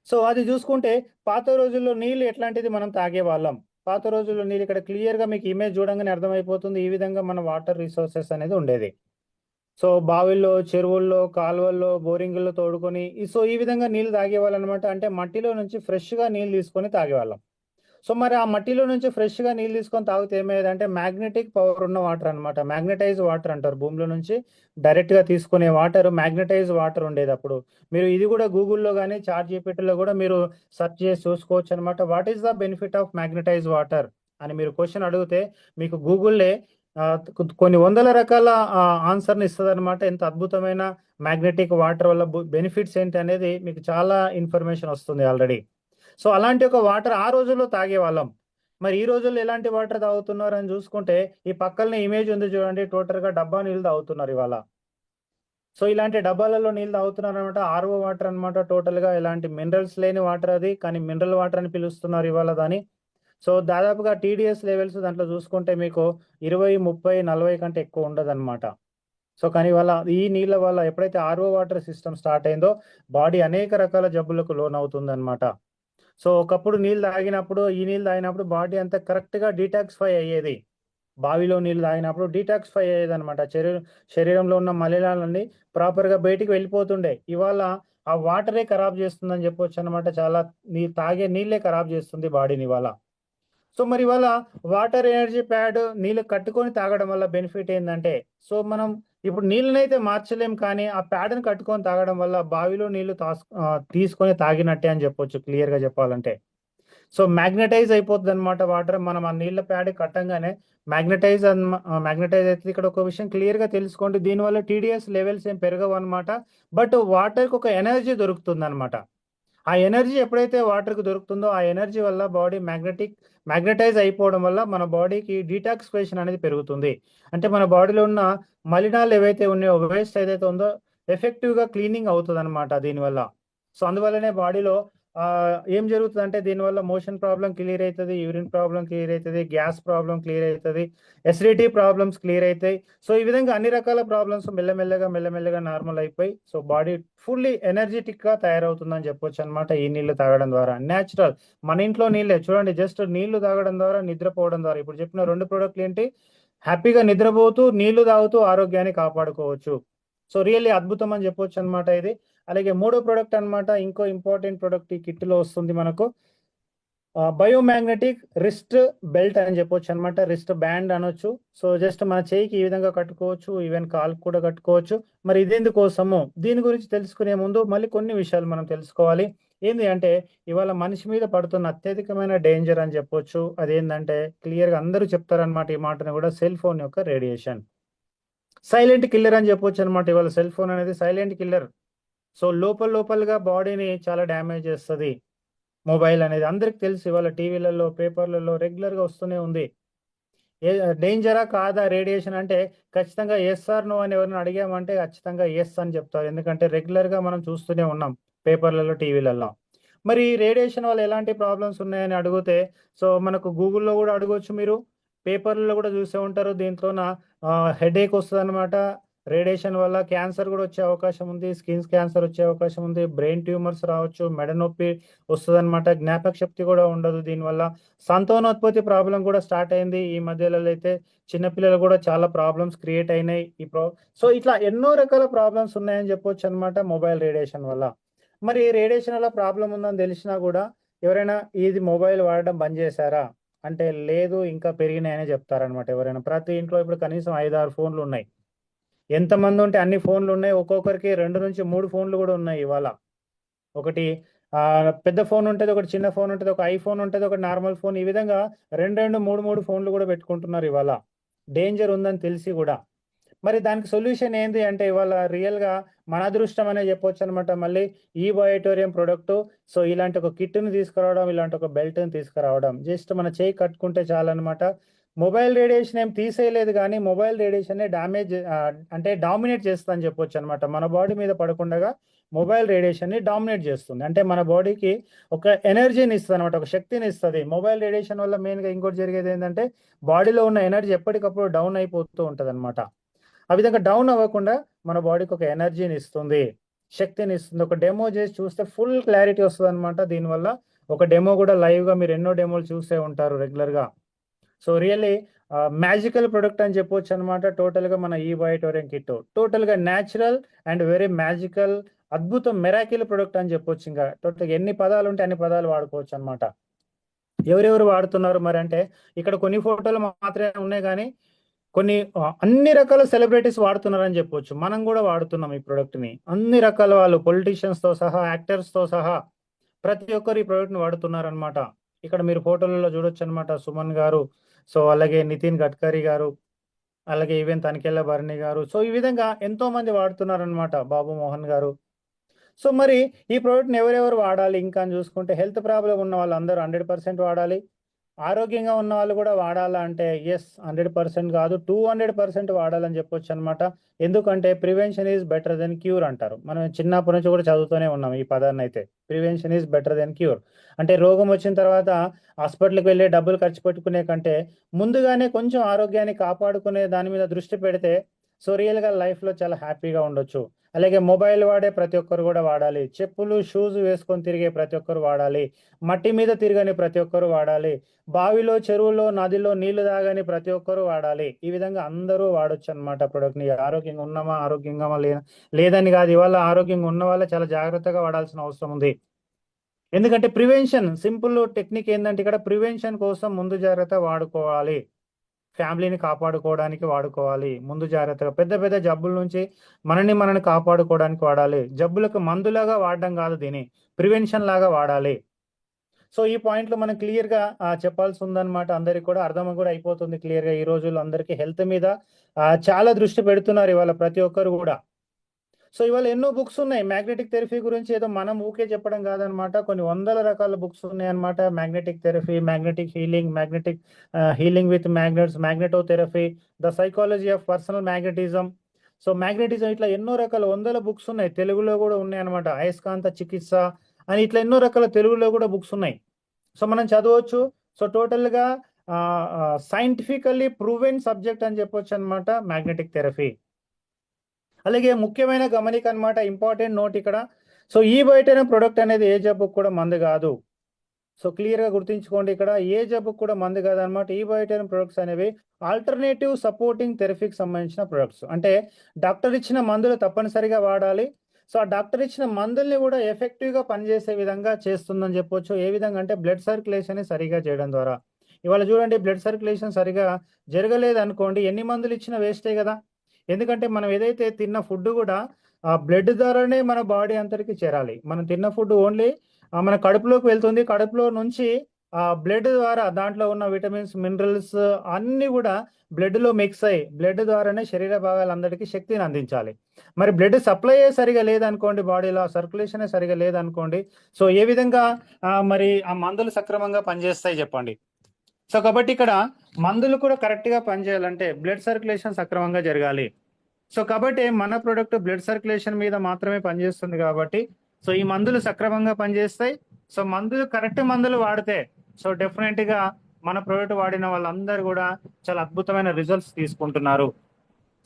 సో అది చూసుకుంటే పాత రోజుల్లో నీళ్ళు ఎట్లాంటిది మనం తాగేవాళ్ళం. పాత రోజుల్లో నీళ్ళు ఇక్కడ క్లియర్ గా మీకు ఇమేజ్ చూడంగానే అర్థమైపోతుంది. ఈ విధంగా మన వాటర్ రిసోర్సెస్ అనేది ఉండేది. సో బావిల్లో, చెరువుల్లో, కాలువల్లో, బోరింగుల్లో తోడుకొని సో ఈ విధంగా నీళ్ళు తాగేవాళ్ళం అనమాట. అంటే మట్టిలో నుంచి ఫ్రెష్ గా నీళ్ళు తీసుకొని తాగేవాళ్ళం. సో మరి ఆ మట్టిలో నుంచి ఫ్రెష్ గా నీళ్ళు తీసుకొని తాగితే ఏమయ్యేదంటే మ్యాగ్నెటిక్ పవర్ ఉన్న వాటర్ అనమాట. మ్యాగ్నెటైజ్ వాటర్ అంటారు. భూమిలో నుంచి డైరెక్ట్ గా తీసుకునే వాటర్ మ్యాగ్నెటైజ్ వాటర్ ఉండేది అప్పుడు. మీరు ఇది కూడా గూగుల్లో కానీ చాట్ జీపీటీలో కూడా మీరు సెర్చ్ చేసి చూసుకోవచ్చు అనమాట. What is the benefit of magnetise water అని మీరు క్వశ్చన్ అడిగితే మీకు గూగుల్లే కొన్ని వందల రకాల ఆన్సర్ని ఇస్తుంది అనమాట. ఎంత అద్భుతమైన మ్యాగ్నెటిక్ వాటర్ వల్ల బెనిఫిట్స్ ఏంటి అనేది మీకు చాలా ఇన్ఫర్మేషన్ వస్తుంది ఆల్రెడీ. సో అలాంటి ఒక వాటర్ ఆ రోజుల్లో తాగేవాళ్ళం. మరి ఈ రోజుల్లో ఎలాంటి వాటర్ తాగుతున్నారు అని చూసుకుంటే ఈ పక్కనే ఇమేజ్ ఉంది చూడండి, టోటల్ గా డబ్బా నీళ్ళు తాగుతున్నారు ఇవాళ. సో ఇలాంటి డబ్బాలలో నీళ్ళు తాగుతున్నారు అనమాట. ఆర్ఓ వాటర్ అనమాట. టోటల్ గా ఎలాంటి మినరల్స్ లేని వాటర్ అది, కానీ మినరల్ వాటర్ అని పిలుస్తున్నారు ఇవాళ దాన్ని. సో దాదాపుగా టీడీఎస్ లెవెల్స్ దాంట్లో చూసుకుంటే మీకు 20, 30, 40 కంటే ఎక్కువ ఉండదు అనమాట. సో కానీ వల్ల ఈ నీళ్ళ వల్ల ఎప్పుడైతే ఆర్ఓ వాటర్ సిస్టమ్ స్టార్ట్ అయిందో బాడీ అనేక రకాల జబ్బులకు లోన్ అవుతుంది అనమాట. సో ఒకప్పుడు నీళ్ళు తాగినప్పుడు, ఈ నీళ్ళు తాగినప్పుడు బాడీ అంతా కరెక్ట్గా డీటాక్సిఫై అయ్యేది. బావిలో నీళ్ళు తాగినప్పుడు డీటాక్సిఫై అయ్యేది అనమాట. శరీరంలో ఉన్న మలినాలన్నీ ప్రాపర్గా బయటికి వెళ్ళిపోతుండే. ఇవాళ ఆ వాటరే ఖరాబ్ చేస్తుందని చెప్పొచ్చు అనమాట. చాలా తాగే నీళ్ళే ఖరాబ్ చేస్తుంది బాడీని ఇవాళ. సో మరి ఇవాళ వాటర్ ఎనర్జీ ప్యాడ్ నీళ్ళు కట్టుకొని తాగడం వల్ల బెనిఫిట్ ఏంటంటే, సో మనం ఇప్పుడు నీళ్ళనైతే మార్చలేం, కానీ ఆ ప్యాడ్ని కట్టుకొని తాగడం వల్ల బావిలో నీళ్లు తీసుకొని తాగినట్టే అని చెప్పొచ్చు క్లియర్ గా చెప్పాలంటే. సో మ్యాగ్నటైజ్ అయిపోతుంది అనమాట వాటర్. మనం ఆ నీళ్ళ ప్యాడ్ కట్టంగానే మ్యాగ్నటైజ్ అయితే ఇక్కడ ఒక విషయం క్లియర్ గా తెలుసుకోండి. దీనివల్ల టీడీఎస్ లెవెల్స్ ఏం పెరగవు అనమాట. బట్ వాటర్కి ఒక ఎనర్జీ దొరుకుతుంది అనమాట. ఆ ఎనర్జీ ఎప్పుడైతే వాటర్కి దొరుకుతుందో ఆ ఎనర్జీ వల్ల బాడీ మ్యాగ్నటైజ్ అయిపోవడం వల్ల మన బాడీకి డీటాక్సిఫికేషన్ అనేది పెరుగుతుంది. అంటే మన బాడీలో ఉన్న మలినాలు ఏవైతే ఉన్నాయో, వేస్ట్ ఏదైతే ఉందో ఎఫెక్టివ్గా క్లీనింగ్ అవుతుంది అనమాట దీనివల్ల. సో అందువల్లనే బాడీలో ఏం జరుగుతుంది అంటే దీనివల్ల మోషన్ ప్రాబ్లం క్లియర్ అవుతుంది, యూరిన్ ప్రాబ్లం క్లియర్ అవుతుంది, గ్యాస్ ప్రాబ్లం క్లియర్ అవుతుంది, ఎసిడిటీ ప్రాబ్లమ్స్ క్లియర్ అవుతాయి. సో ఈ విధంగా అన్ని రకాల ప్రాబ్లమ్స్ మెల్లమెల్లగా నార్మల్ అయిపోయి సో బాడీ ఫుల్లీ ఎనర్జెటిక్ గా తయారవుతుందని చెప్పొచ్చు అనమాట ఈ నీళ్లు తాగడం ద్వారా. న్యాచురల్ మన ఇంట్లో నీళ్ళే చూడండి, జస్ట్ నీళ్లు తాగడం ద్వారా, నిద్రపోవడం ద్వారా. ఇప్పుడు చెప్పిన 2 ప్రోడక్ట్లు ఏంటి? హ్యాపీగా నిద్రపోతూ నీళ్లు తాగుతూ ఆరోగ్యాన్ని కాపాడుకోవచ్చు. సో రియల్లీ అద్భుతం అని చెప్పొచ్చు అనమాట ఇది. అలాగే 3వ ప్రోడక్ట్ అనమాట, ఇంకో ఇంపార్టెంట్ ప్రోడక్ట్ ఈ కిట్ లో వస్తుంది మనకు. బయోమ్యాగ్నెటిక్ రిస్ట్ బెల్ట్ అని చెప్పొచ్చు అనమాట. రిస్ట్ బ్యాండ్ అనొచ్చు. సో జస్ట్ మన చేయికి ఈ విధంగా కట్టుకోవచ్చు, ఈవెన్ కాల్కి కూడా కట్టుకోవచ్చు. మరి ఇదెందుకోసము దీని గురించి తెలుసుకునే ముందు మళ్ళీ కొన్ని విషయాలు మనం తెలుసుకోవాలి. ఏంటి అంటే ఇవాళ మనిషి మీద పడుతున్న అత్యధికమైన డేంజర్ అని చెప్పొచ్చు. అదేంటంటే క్లియర్ గా అందరూ చెప్తారనమాట ఈ మాటను కూడా, సెల్ ఫోన్ యొక్క రేడియేషన్. సైలెంట్ కిల్లర్ అని చెప్పొచ్చు అనమాట. ఇవాళ సెల్ ఫోన్ అనేది సైలెంట్ కిల్లర్. సో లోపలగా బాడీని చాలా డ్యామేజ్ చేస్తుంది. మొబైల్ అనేది అందరికి తెలుసు, ఇవాళ టీవీలలో పేపర్లలో రెగ్యులర్గా వస్తూనే ఉంది. డేంజరా కాదా రేడియేషన్ అంటే ఖచ్చితంగా ఎస్ ఆర్ నో అని ఎవరిని అడిగామంటే ఖచ్చితంగా ఎస్ అని చెప్తారు. ఎందుకంటే రెగ్యులర్గా మనం చూస్తూనే ఉన్నాం పేపర్లలో టీవీలలో. మరి రేడియేషన్ వల్ల ఎలాంటి ప్రాబ్లమ్స్ ఉన్నాయని అడిగితే సో మనకు గూగుల్లో కూడా అడగవచ్చు, మీరు పేపర్లలో కూడా చూసే ఉంటారు. దీంట్లోన హెడేక్ వస్తుంది అనమాట. రేడియేషన్ వల్ల క్యాన్సర్ కూడా వచ్చే అవకాశం ఉంది, స్కిన్ క్యాన్సర్ వచ్చే అవకాశం ఉంది, బ్రెయిన్ ట్యూమర్స్ రావచ్చు, మెడ నొప్పి వస్తుంది అనమాట, జ్ఞాపక శక్తి కూడా ఉండదు. దీనివల్ల సంతానోత్పత్తి ప్రాబ్లం కూడా స్టార్ట్ అయింది ఈ మధ్యలో. అయితే చిన్నపిల్లలు కూడా చాలా ప్రాబ్లమ్స్ క్రియేట్ అయినాయి సో ఇట్లా ఎన్నో రకాల ప్రాబ్లమ్స్ ఉన్నాయని చెప్పొచ్చు అనమాట మొబైల్ రేడియేషన్ వల్ల. మరి రేడియేషన్ వల్ల ప్రాబ్లం ఉందని తెలిసినా కూడా ఎవరైనా ఇది మొబైల్ వాడడం బంద్ చేశారా అంటే లేదు, ఇంకా పెరిగినాయని చెప్తారనమాట ఎవరైనా. ప్రతి ఇంట్లో ఇప్పుడు కనీసం 5-6 ఫోన్లు ఉన్నాయి. ఎంతమంది ఉంటే అన్ని ఫోన్లు ఉన్నాయి. ఒక్కొక్కరికి 2-3 ఫోన్లు కూడా ఉన్నాయి ఇవాళ. ఒకటి పెద్ద ఫోన్ ఉంటుంది, ఒకటి చిన్న ఫోన్ ఉంటుంది, ఒక ఐఫోన్ ఉంటుంది, ఒక నార్మల్ ఫోన్. ఈ విధంగా 2-3 ఫోన్లు కూడా పెట్టుకుంటున్నారు ఇవాళ, డేంజర్ ఉందని తెలిసి కూడా. మరి దానికి సొల్యూషన్ ఏంది అంటే ఇవాళ రియల్గా మన అదృష్టం అనే చెప్పొచ్చు అనమాట. మళ్ళీ ఈ బయోటోరియం ప్రొడక్ట్ సో ఇలాంటి ఒక కిట్ని తీసుకురావడం, ఇలాంటి ఒక బెల్ట్ని తీసుకురావడం, జస్ట్ మన చేయి కట్టుకుంటే చాలన్నమాట. మొబైల్ రేడియేషన్ ఏం తీసేయలేదు, కానీ మొబైల్ రేడియేషన్ డామేజ్ అంటే డామినేట్ చేస్తా అని చెప్పొచ్చు అనమాట. మన బాడీ మీద పడకుండా మొబైల్ రేడియేషన్ ని డామినేట్ చేస్తుంది. అంటే మన బాడీకి ఒక ఎనర్జీని ఇస్తుంది అనమాట, ఒక శక్తిని ఇస్తుంది. మొబైల్ రేడియేషన్ వల్ల మెయిన్గా ఇంకోటి జరిగేది ఏంటంటే బాడీలో ఉన్న ఎనర్జీ ఎప్పటికప్పుడు డౌన్ అయిపోతూ ఉంటుంది అనమాట. ఆ విధంగా డౌన్ అవ్వకుండా మన బాడీకి ఒక ఎనర్జీని ఇస్తుంది, శక్తిని ఇస్తుంది. ఒక డెమో చేసి చూస్తే ఫుల్ క్లారిటీ వస్తుంది అనమాట. దీనివల్ల ఒక డెమో కూడా లైవ్గా మీరు ఎన్నో డెమోలు చూసే ఉంటారు రెగ్యులర్గా. సో రియల్లీ మ్యాజికల్ ప్రొడక్ట్ అని చెప్పొచ్చు అనమాట. టోటల్గా మన ఈ బయోటోరియం కిట్ టోటల్గా న్యాచురల్ అండ్ వెరీ మ్యాజికల్, అద్భుతం, మెరాకిల్ ప్రొడక్ట్ అని చెప్పొచ్చు. ఇంకా టోటల్గా ఎన్ని పదాలు ఉంటే అన్ని పదాలు వాడుకోవచ్చు అనమాట. ఎవరెవరు వాడుతున్నారు మరి అంటే ఇక్కడ కొన్ని ఫోటోలు మాత్రమే ఉన్నాయి, కానీ కొన్ని అన్ని రకాల సెలబ్రిటీస్ వాడుతున్నారని చెప్పొచ్చు. మనం కూడా వాడుతున్నాం ఈ ప్రోడక్ట్ ని. అన్ని రకాల వాళ్ళు, పొలిటీషియన్స్ తో సహా, యాక్టర్స్ తో సహా ప్రతి ఒక్కరు ఈ ప్రోడక్ట్ ని వాడుతున్నారు అనమాట. ఇక్కడ మీరు ఫోటోలలో చూడొచ్చు అనమాట. సుమన్ గారు, సో అలాగే నితిన్ గడ్కరీ గారు, అలాగే ఈవెన్ తనికెళ్ళ భరణి గారు. సో ఈ విధంగా ఎంతో మంది వాడుతున్నారు అనమాట, బాబు మోహన్ గారు. సో మరి ఈ ప్రోడక్ట్ని ఎవరెవరు వాడాలి ఇంకా అని చూసుకుంటే హెల్త్ ప్రాబ్లం ఉన్న వాళ్ళు అందరూ 100% వాడాలి. ఆరోగ్యంగా ఉన్న వాళ్ళు కూడా వాడాలా అంటే ఎస్, 100% కాదు 200% వాడాలని చెప్పొచ్చు అనమాట. ఎందుకంటే prevention is better than cure అంటారు. మనం చిన్నప్పటి నుంచి కూడా చదువుతూనే ఉన్నాం ఈ పదాన్ని. అయితే prevention is better than cure అంటే రోగం వచ్చిన తర్వాత హాస్పిటల్కి వెళ్ళి డబ్బులు ఖర్చు పెట్టుకునే కంటే ముందుగానే కొంచెం ఆరోగ్యాన్ని కాపాడుకునే దాని మీద దృష్టి పెడితే సో రియల్గా లైఫ్లో చాలా హ్యాపీగా ఉండొచ్చు. అలాగే మొబైల్ వాడే ప్రతి ఒక్కరు కూడా వాడాలి. చెప్పులు, షూస్ వేసుకొని తిరిగే ప్రతి ఒక్కరు వాడాలి. మట్టి మీద తిరగని ప్రతి ఒక్కరు వాడాలి. బావిలో, చెరువులో, నదిలో నీళ్లు తాగని ప్రతి ఒక్కరు వాడాలి. ఈ విధంగా అందరూ వాడొచ్చు అనమాట ప్రొడక్ట్ని. ఆరోగ్యంగా ఉన్నామా, ఆరోగ్యంగా లేదని కాదు. ఇవాళ ఆరోగ్యంగా ఉన్న వాళ్ళ చాలా జాగ్రత్తగా వాడాల్సిన అవసరం ఉంది. ఎందుకంటే ప్రివెన్షన్ సింపుల్ టెక్నిక్ ఏంటంటే ఇక్కడ ప్రివెన్షన్ కోసం ముందు జాగ్రత్త వాడుకోవాలి. ఫ్యామిలీని కాపాడుకోవడానికి వాడుకోవాలి. ముందు జాగ్రత్తగా పెద్ద పెద్ద జబ్బుల నుంచి మనని కాపాడుకోవడానికి వాడాలి. జబ్బులకు మందులాగా వాడడం కాదు, దీని ప్రివెన్షన్ లాగా వాడాలి. సో ఈ పాయింట్లు మనం క్లియర్గా చెప్పాల్సి ఉందన్నమాట. అందరికి కూడా అర్థం కూడా అయిపోతుంది క్లియర్గా. ఈ రోజుల్లో అందరికీ హెల్త్ మీద చాలా దృష్టి పెడుతున్నారు ఇవాళ ప్రతి ఒక్కరు కూడా. సో ఇవాళ ఎన్నో బుక్స్ ఉన్నాయి మ్యాగ్నెటిక్ థెరపీ గురించి. ఏదో మనం ఊకే చెప్పడం కాదనమాట, కొన్ని వందల రకాల బుక్స్ ఉన్నాయి అనమాట. Magnetic therapy, magnetic healing, magnetic healing with magnets, magnetotherapy, the psychology of personal magnetism. So magnetism ఇట్లా ఎన్నో రకాల వందల బుక్స్ ఉన్నాయి. తెలుగులో కూడా ఉన్నాయి అనమాట. అయస్కాంత చికిత్స అని ఇట్లా ఎన్నో రకాల తెలుగులో కూడా బుక్స్ ఉన్నాయి. సో మనం చదవచ్చు. సో టోటల్గా సైంటిఫికల్లీ ప్రూవెన్ సబ్జెక్ట్ అని చెప్పొచ్చు అనమాట మ్యాగ్నెటిక్ థెరపీ. అలాగే ముఖ్యమైన గమనిక అనమాట, ఇంపార్టెంట్ నోట్ ఇక్కడ. సో ఈ బయటైన ప్రొడక్ట్ అనేది ఏ జబ్బుకు కూడా మందు కాదు. సో క్లియర్గా గుర్తుంచుకోండి, ఇక్కడ ఏ జబ్బుకు కూడా మందు కాదు అనమాట. ఈ బయటైన ప్రొడక్ట్స్ అనేవి ఆల్టర్నేటివ్ సపోర్టింగ్ థెరపీకి సంబంధించిన ప్రొడక్ట్స్. అంటే డాక్టర్ ఇచ్చిన మందులు తప్పనిసరిగా వాడాలి. సో ఆ డాక్టర్ ఇచ్చిన మందుల్ని కూడా ఎఫెక్టివ్గా పనిచేసే విధంగా చేస్తుందని చెప్పొచ్చు. ఏ విధంగా అంటే బ్లడ్ సర్క్యులేషన్ సరిగా చేయడం ద్వారా. ఇవాళ చూడండి, బ్లడ్ సర్క్యులేషన్ సరిగా జరగలేదు అనుకోండి, ఎన్ని మందులు ఇచ్చినా వేస్టే కదా. ఎందుకంటే మనం ఏదైతే తిన్న ఫుడ్ కూడా ఆ బ్లడ్ ద్వారానే మన బాడీ అంతటికి చేరాలి. మనం తిన్న ఫుడ్ ఓన్లీ మన కడుపులోకి వెళ్తుంది, కడుపులో నుంచి ఆ బ్లడ్ ద్వారా దాంట్లో ఉన్న విటమిన్స్, మినరల్స్ అన్ని కూడా బ్లడ్ లో మిక్స్ అయ్యి బ్లడ్ ద్వారానే శరీర భాగాలందరికీ శక్తిని అందించాలి. మరి బ్లడ్ సప్లై సరిగా లేదనుకోండి, బాడీలో సర్క్యులేషన్ సరిగా లేదనుకోండి, సో ఏ విధంగా మరి ఆ మందులు సక్రమంగా పనిచేస్తాయి చెప్పండి. సో కాబట్టి ఇక్కడ మందులు కూడా కరెక్ట్ గా పనిచేయాలంటే బ్లడ్ సర్క్యులేషన్ సక్రమంగా జరగాలి. సో కాబట్టి మన ప్రోడక్ట్ బ్లడ్ సర్క్యులేషన్ మీద మాత్రమే పనిచేస్తుంది కాబట్టి సో ఈ మందులు సక్రమంగా పనిచేస్తాయి. సో మందులు కరెక్ట్ మందులు వాడితే సో డెఫినెట్ గా మన ప్రోడక్ట్ వాడిన వాళ్ళందరూ కూడా చాలా అద్భుతమైన రిజల్ట్స్ తీసుకుంటున్నారు.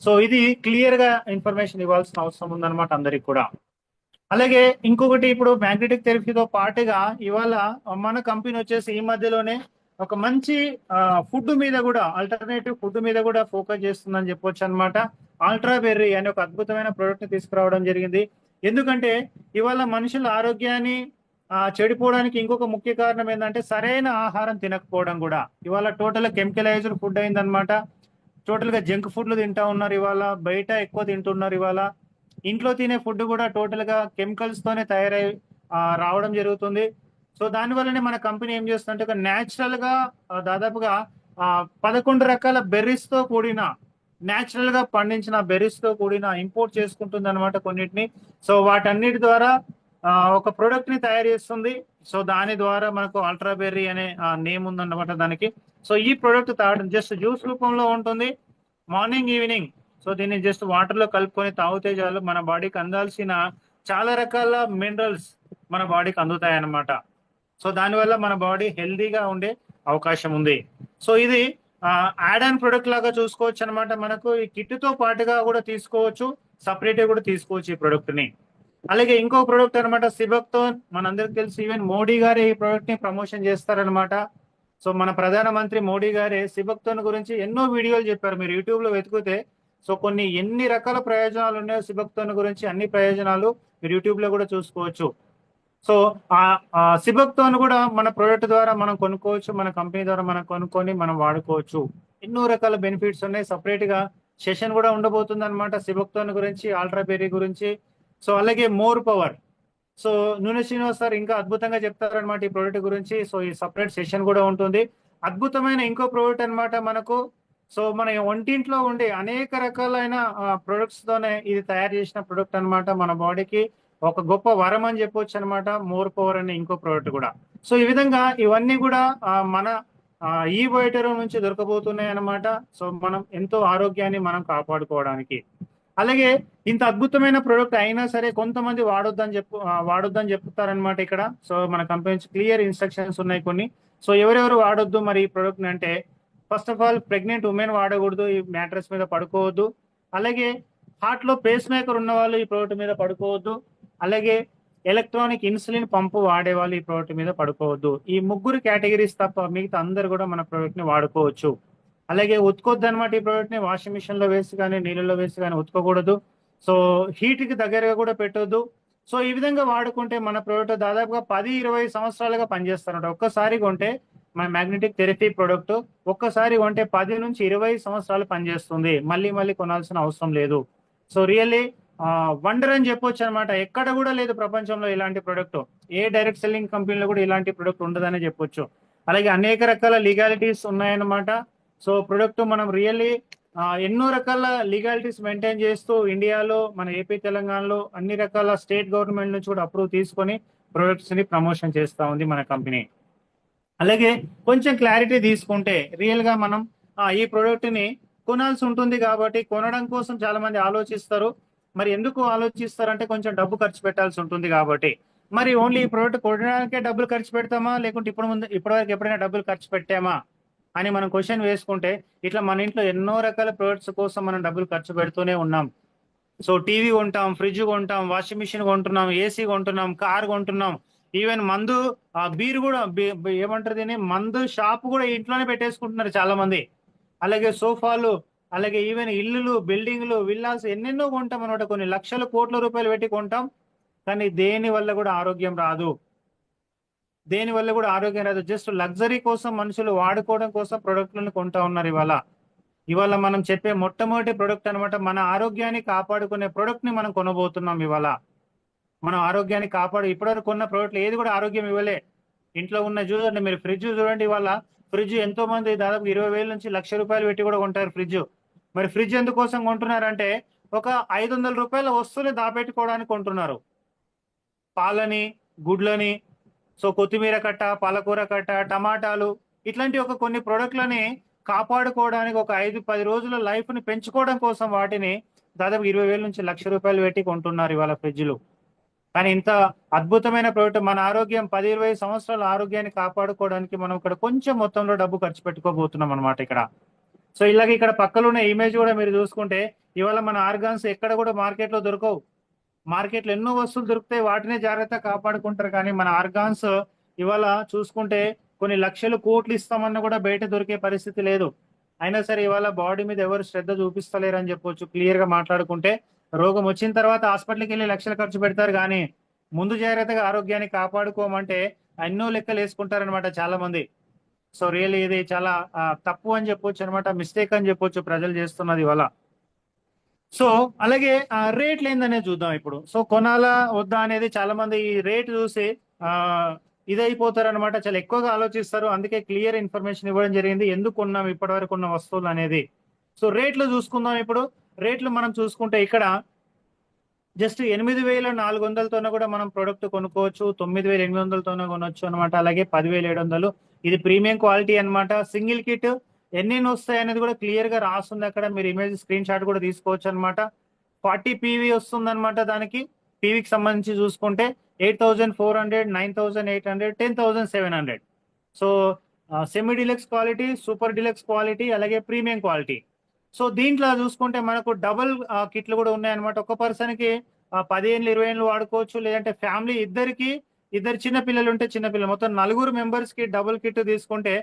సో ఇది క్లియర్ గా ఇన్ఫర్మేషన్ ఇవ్వాల్సిన అవసరం ఉందన్నమాట అందరికి కూడా. అలాగే ఇంకొకటి, ఇప్పుడు మ్యాగ్నెటిక్ థెరపీతో పాటుగా ఇవాళ మన కంపెనీ వచ్చేసి ఈ మధ్యలోనే ఒక మంచి ఫుడ్ మీద కూడా, ఆల్టర్నేటివ్ ఫుడ్ మీద కూడా ఫోకస్ చేస్తుందని చెప్పొచ్చు అనమాట. ఆల్ట్రా బెర్రీ అనే ఒక అద్భుతమైన ప్రోడక్ట్ ని తీసుకురావడం జరిగింది. ఎందుకంటే ఇవాళ మనుషుల ఆరోగ్యాన్ని చెడిపోవడానికి ఇంకొక ముఖ్య కారణం ఏంటంటే సరైన ఆహారం తినకపోవడం కూడా. ఇవాళ టోటల్ కెమికలైజ్డ్ ఫుడ్ అయిందనమాట. టోటల్ గా జంక్ ఫుడ్లు తింటా ఉన్నారు ఇవాళ, బయట ఎక్కువ తింటున్నారు ఇవాళ. ఇంట్లో తినే ఫుడ్ కూడా టోటల్ గా కెమికల్స్ తోనే తయారై రావడం జరుగుతుంది. సో దాని వల్లనే మన కంపెనీ ఏం చేస్తుందంటే ఒక న్యాచురల్ గా దాదాపుగా 11 రకాల బెర్రీస్ తో కూడిన, న్యాచురల్ గా పండించిన బెర్రీస్ తో కూడిన ఇంపోర్ట్ చేసుకుంటుంది అనమాట కొన్నిటిని. సో వాటన్నిటి ద్వారా ఒక ప్రొడక్ట్ ని తయారు చేస్తుంది. సో దాని ద్వారా మనకు అల్ట్రా బెర్రీ అనే నేమ్ ఉందన్నమాట దానికి. సో ఈ ప్రొడక్ట్ తాగడం జస్ట్ జ్యూస్ రూపంలో ఉంటుంది, మార్నింగ్ ఈవినింగ్. సో దీన్ని జస్ట్ వాటర్ లో కలుపుకొని తాగితే చాలు, మన బాడీకి అందాల్సిన చాలా రకాల మినరల్స్ మన బాడీకి అందుతాయి అన్నమాట. సో దానివల్ల మన బాడీ హెల్దీగా ఉండే అవకాశం ఉంది. సో ఇది యాడ్ ఆన్ ప్రొడక్ట్ లాగా చూసుకోవచ్చు అనమాట. మనకు ఈ కిట్ తో పాటుగా కూడా తీసుకోవచ్చు, సపరేట్ కూడా తీసుకోవచ్చు ఈ ప్రొడక్ట్ ని. అలాగే ఇంకో ప్రొడక్ట్ అనమాట సిబక్తోన్. మనందరికి తెలిసి ఈవెన్ మోడీ గారే ఈ ప్రొడక్ట్ ని ప్రమోషన్ చేస్తారనమాట. సో మన ప్రధానమంత్రి మోడీ గారే సిబక్తోన్ గురించి ఎన్నో వీడియోలు చెప్పారు. మీరు యూట్యూబ్ లో వెతికితే సో ఎన్ని రకాల ప్రయోజనాలు ఉన్నాయో సిబక్తోన్ గురించి, అన్ని ప్రయోజనాలు మీరు యూట్యూబ్ లో కూడా చూసుకోవచ్చు. సో ఆ సిబక్తోన్ కూడా మన ప్రోడక్ట్ ద్వారా మనం కొనుక్కోవచ్చు, మన కంపెనీ ద్వారా మనం కొనుక్కొని మనం వాడుకోవచ్చు. ఎన్నో రకాల బెనిఫిట్స్ ఉన్నాయి. సపరేట్ గా సెషన్ కూడా ఉండబోతుంది అనమాట సిబక్తోన్ గురించి, ఆల్ట్రా బెర్రీ గురించి. సో అలాగే మోర్ పవర్. సో నూనె శ్రీనివాస్ సార్ ఇంకా అద్భుతంగా చెప్తారనమాట ఈ ప్రోడక్ట్ గురించి. సో ఈ సపరేట్ సెషన్ కూడా ఉంటుంది. అద్భుతమైన ఇంకో ప్రోడక్ట్ అనమాట మనకు. సో మన ఒంటింట్లో ఉండే అనేక రకాలైన ప్రొడక్ట్స్ తోనే ఇది తయారు చేసిన ప్రొడక్ట్ అనమాట. మన బాడీకి ఒక గొప్ప వరం అని చెప్పొచ్చు అనమాట, మోర్ పవర్ అనే ఇంకో ప్రోడక్ట్ కూడా. సో ఈ విధంగా ఇవన్నీ కూడా మన ఈ బయోటెరో నుంచి దొరకబోతున్నాయి అనమాట. సో మనం ఎంతో ఆరోగ్యాన్ని మనం కాపాడుకోవడానికి. అలాగే ఇంత అద్భుతమైన ప్రోడక్ట్ అయినా సరే కొంతమంది వాడొద్దని చెప్తారనమాట ఇక్కడ. సో మన కంపెనీ నుంచి క్లియర్ ఇన్స్ట్రక్షన్స్ ఉన్నాయి కొన్ని. సో ఎవరెవరు వాడొద్దు మరి ఈ ప్రోడక్ట్ అంటే, first of all pregnant women వాడకూడదు, ఈ మ్యాట్రెస్ మీద పడుకోవద్దు. అలాగే హార్ట్ లో పేస్ మేకర్ ఉన్న వాళ్ళు ఈ ప్రోడక్ట్ మీద పడుకోవద్దు. అలాగే ఎలక్ట్రానిక్ ఇన్సులిన్ పంపు వాడే వాళ్ళు ఈ ప్రోడక్ట్ మీద పడుకోవద్దు. ఈ ముగ్గురు కేటగిరీస్ తప్ప మిగతా అందరు కూడా మన ప్రోడక్ట్ ని వాడుకోవచ్చు. అలాగే ఉతుకోవద్దు అనమాట. ఈ ప్రోడక్ట్ ని వాషింగ్ మిషన్ లో వేసి కానీ నీళ్ళలో వేసి కానీ ఉతుకోకూడదు. సో హీట్ కి దగ్గరగా కూడా పెట్టొద్దు. సో ఈ విధంగా వాడుకుంటే మన ప్రోడక్ట్ దాదాపుగా 10-20 సంవత్సరాలుగా పనిచేస్తారన్నమాట. ఒక్కసారి కొంటే మన మ్యాగ్నెటిక్ థెరపీ ప్రోడక్ట్ ఒక్కసారి కొంటే 10 నుంచి 20 సంవత్సరాలు పనిచేస్తుంది. మళ్ళీ మళ్ళీ కొనాల్సిన అవసరం లేదు. సో రియల్లీ వండర్ అని చెప్పొచ్చు అనమాట. ఎక్కడ కూడా లేదు ప్రపంచంలో ఇలాంటి ప్రొడక్ట్. ఏ డైరెక్ట్ సెల్లింగ్ కంపెనీలో కూడా ఇలాంటి ప్రొడక్ట్ ఉండదని చెప్పొచ్చు. అలాగే అనేక రకాల లీగాలిటీస్ ఉన్నాయన్నమాట. సో ప్రొడక్ట్ మనం రియల్లీ ఎన్నో రకాల లీగాలిటీస్ మెయింటైన్ చేస్తూ ఇండియాలో, మన ఏపీ తెలంగాణలో అన్ని రకాల స్టేట్ గవర్నమెంట్ నుంచి కూడా అప్రూవ్ తీసుకొని ప్రొడక్ట్స్ ని ప్రమోషన్ చేస్తూ ఉంది మన కంపెనీ. అలాగే కొంచెం క్లారిటీ తీసుకుంటే రియల్ గా మనం ఈ ప్రోడక్ట్ ని కొనాల్సి ఉంటుంది కాబట్టి, కొనడం కోసం చాలా మంది ఆలోచిస్తారు. మరి ఎందుకు ఆలోచిస్తారంటే కొంచెం డబ్బు ఖర్చు పెట్టాల్సి ఉంటుంది కాబట్టి. మరి ఓన్లీ ఈ ప్రోడక్ట్ కొనడానికే డబ్బులు ఖర్చు పెడతామా, లేకుంటే ఇప్పటివరకు ఎప్పుడైనా డబ్బులు ఖర్చు పెట్టామా అని మనం క్వశ్చన్ వేసుకుంటే, ఇట్లా మన ఇంట్లో ఎన్నో రకాల ప్రొడక్ట్స్ కోసం మనం డబ్బులు ఖర్చు పెడుతూనే ఉన్నాం. సో టీవీ కొంటాం, ఫ్రిడ్జ్ కొంటాం, వాషింగ్ మిషన్ కొంటున్నాం, ఏసీ కొంటున్నాం, కార్ కొంటున్నాం, ఈవెన్ మందు, బీర్ కూడా, ఏమంటారు దీన్ని, మందు షాప్ కూడా ఇంట్లోనే పెట్టేసుకుంటున్నారు చాలా మంది. అలాగే సోఫాలు, అలాగే ఈవెన్ ఇల్లులు, బిల్డింగ్లు, విల్లాస్ ఎన్నెన్నో కొంటాం అనమాట. కొన్ని లక్షల కోట్ల రూపాయలు పెట్టి కొంటాం, కానీ దేని వల్ల కూడా ఆరోగ్యం రాదు. జస్ట్ లగ్జరీ కోసం మనుషులు వాడుకోవడం కోసం ప్రొడక్ట్లను కొంటా ఉన్నారు ఇవాళ మనం చెప్పే మొట్టమొదటి ప్రొడక్ట్ అనమాట. మన ఆరోగ్యాన్ని కాపాడుకునే ప్రొడక్ట్ ని మనం కొనబోతున్నాం ఇవాళ. మనం ఆరోగ్యాన్ని ఇప్పటివరకు కొన్న ప్రొడక్ట్లు ఏది కూడా ఆరోగ్యం ఇవ్వలే. ఇంట్లో ఉన్న చూడండి, మీరు ఫ్రిడ్జ్ చూడండి. ఇవాళ ఫ్రిడ్జ్ ఎంతో మంది దాదాపు 20,000 నుంచి ₹1,00,000 పెట్టి కూడా కొంటారు ఫ్రిడ్జ్. మరి ఫ్రిడ్జ్ ఎందుకోసం కొంటున్నారంటే ఒక ₹500 వస్తువులు దాపెట్టుకోవడానికి కొంటున్నారు. పాలని, గుడ్లని, సో కొత్తిమీర కట్ట, పాలకూర కట్ట, టమాటాలు, ఇట్లాంటి ఒక కొన్ని ప్రొడక్ట్లని కాపాడుకోవడానికి ఒక 5-10 రోజుల లైఫ్ ని పెంచుకోవడం కోసం వాటిని దాదాపు 20,000 నుంచి ₹1,00,000 పెట్టి కొంటున్నారు ఇవాళ ఫ్రిడ్జ్లు. కానీ ఇంత అద్భుతమైన ప్రోడక్ట్, మన ఆరోగ్యం 10-20 సంవత్సరాల ఆరోగ్యాన్ని కాపాడుకోవడానికి మనం ఇక్కడ కొంచెం మొత్తంలో డబ్బు ఖర్చు పెట్టుకోబోతున్నాం అనమాట ఇక్కడ. సో ఇలాగే ఇక్కడ పక్కన ఉన్న ఇమేజ్ కూడా మీరు చూసుకుంటే ఇవాళ మన ఆర్గాన్స్ ఎక్కడ కూడా మార్కెట్ లో దొరకవు. మార్కెట్లో ఎన్నో వస్తువులు దొరుకుతాయి, వాటినే జాగ్రత్తగా కాపాడుకుంటారు. కానీ మన ఆర్గాన్స్ ఇవాళ చూసుకుంటే కొన్ని లక్షలు కోట్లు ఇస్తామన్నా కూడా బయట దొరికే పరిస్థితి లేదు. అయినా సరే ఇవాళ బాడీ మీద ఎవరు శ్రద్ధ చూపిస్తలేరు అని చెప్పొచ్చు. క్లియర్ గా మాట్లాడుకుంటే రోగం వచ్చిన తర్వాత హాస్పిటల్కి వెళ్ళి లక్షలు ఖర్చు పెడతారు, కానీ ముందు జాగ్రత్తగా ఆరోగ్యాన్ని కాపాడుకోమంటే ఎన్నో లెక్కలు వేసుకుంటారనమాట చాలా మంది. సో రియల్ ఇది చాలా తప్పు అని చెప్పొచ్చు అనమాట, మిస్టేక్ అని చెప్పొచ్చు ప్రజలు చేస్తున్నది ఇవాళ. సో అలాగే రేట్లు ఏందనేది చూద్దాం ఇప్పుడు. సో కొనాలా వద్దా అనేది చాలా మంది ఈ రేట్ చూసి ఇదైపోతారు అనమాట, చాలా ఎక్కువగా ఆలోచిస్తారు. అందుకే క్లియర్ ఇన్ఫర్మేషన్ ఇవ్వడం జరిగింది ఎందుకు కొన్నాం ఇప్పటి వరకు ఉన్న వస్తువులు అనేది. సో రేట్లు చూసుకుందాం ఇప్పుడు. రేట్లు మనం చూసుకుంటే ఇక్కడ జస్ట్ 8,400తోనే కూడా మనం ప్రొడక్ట్ కొనుక్కోవచ్చు, 9,800తోనే కొనొచ్చు అనమాట. అలాగే 10,700 ఇది ప్రీమియం క్వాలిటీ అనమాట. సింగిల్ కిట్ ఎన్ని వస్తాయి అనేది కూడా క్లియర్ గా రాస్తుంది అక్కడ, మీరు ఇమేజ్ స్క్రీన్ షాట్ కూడా తీసుకోవచ్చు అనమాట. 40 PV వస్తుంది అనమాట. దానికి పీవీకి సంబంధించి చూసుకుంటే 8,400, 9,800, 10,700. So semi deluxe quality, super deluxe quality, అలాగే ప్రీమియం క్వాలిటీ. సో దీంట్లో చూసుకుంటే మనకు డబుల్ కిట్లు కూడా ఉన్నాయన్నమాట. ఒక పర్సన్ కి 10 ఏళ్ళు 20 ఏళ్ళు వాడుకోవచ్చు, లేదంటే ఫ్యామిలీ ఇద్దరు చిన్న పిల్లలు ఉంటే చిన్నపిల్లలు మొత్తం 4 మెంబర్స్ కి డబుల్ కిట్ తీసుకుంటే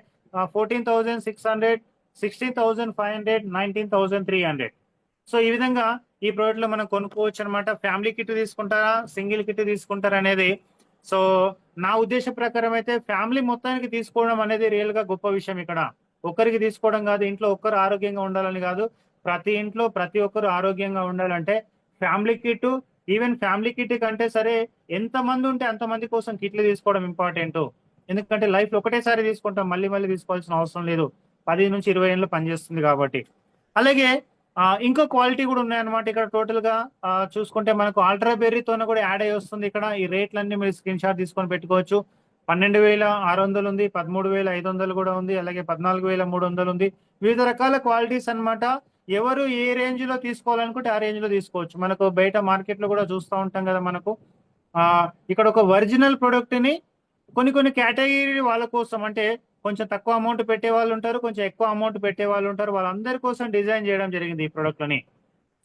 14,600, 16,500, 19,300. సో ఈ విధంగా ఈ ప్రోడక్ట్ లో మనం కొనుక్కోవచ్చు అనమాట. ఫ్యామిలీ కిట్ తీసుకుంటారా, సింగిల్ కిట్ తీసుకుంటారా అనేది. సో నా ఉద్దేశ ప్రకారం అయితే ఫ్యామిలీ మొత్తానికి తీసుకోవడం అనేది రియల్ గా గొప్ప విషయం. ఇక్కడ ఒక్కరికి తీసుకోవడం కాదు, ఇంట్లో ఒక్కరు ఆరోగ్యంగా ఉండాలని కాదు, ప్రతి ఇంట్లో ప్రతి ఒక్కరు ఆరోగ్యంగా ఉండాలంటే family kit, even family kit కంటే సరే ఎంత మంది ఉంటే అంతమంది కోసం కిట్లు తీసుకోవడం ఇంపార్టెంట్. ఎందుకంటే లైఫ్ లో ఒకటేసారి తీసుకుంటాం, మళ్ళీ మళ్ళీ తీసుకోవాల్సిన అవసరం లేదు. 10 నుంచి 20 ఏళ్ళు పనిచేస్తుంది కాబట్టి. అలాగే ఇంకో క్వాలిటీ కూడా ఉన్నాయన్నమాట ఇక్కడ. టోటల్ గా చూసుకుంటే మనకు అల్ట్రా బెర్రీతోనే కూడా యాడ్ అయ్యి వస్తుంది ఇక్కడ. ఈ రేట్లన్నీ మీరు స్క్రీన్ షాట్ తీసుకొని పెట్టుకోవచ్చు. 12,600 ఉంది, 13,500 కూడా ఉంది, అలాగే 14,300 ఉంది. వివిధ రకాల క్వాలిటీస్ అన్నమాట. ఎవరు ఏ రేంజ్ లో తీసుకోవాలనుకుంటే ఆ రేంజ్ లో తీసుకోవచ్చు. మనకు బయట మార్కెట్ లో కూడా చూస్తూ ఉంటాం కదా మనకు. ఇక్కడ ఒక ఒరిజినల్ ప్రొడక్ట్ ని కొన్ని కేటగిరీ వాళ్ళ కోసం, అంటే కొంచెం తక్కువ అమౌంట్ పెట్టే వాళ్ళు ఉంటారు, కొంచెం ఎక్కువ అమౌంట్ పెట్టే వాళ్ళు ఉంటారు, వాళ్ళందరి కోసం డిజైన్ చేయడం జరిగింది ఈ ప్రొడక్ట్ ని.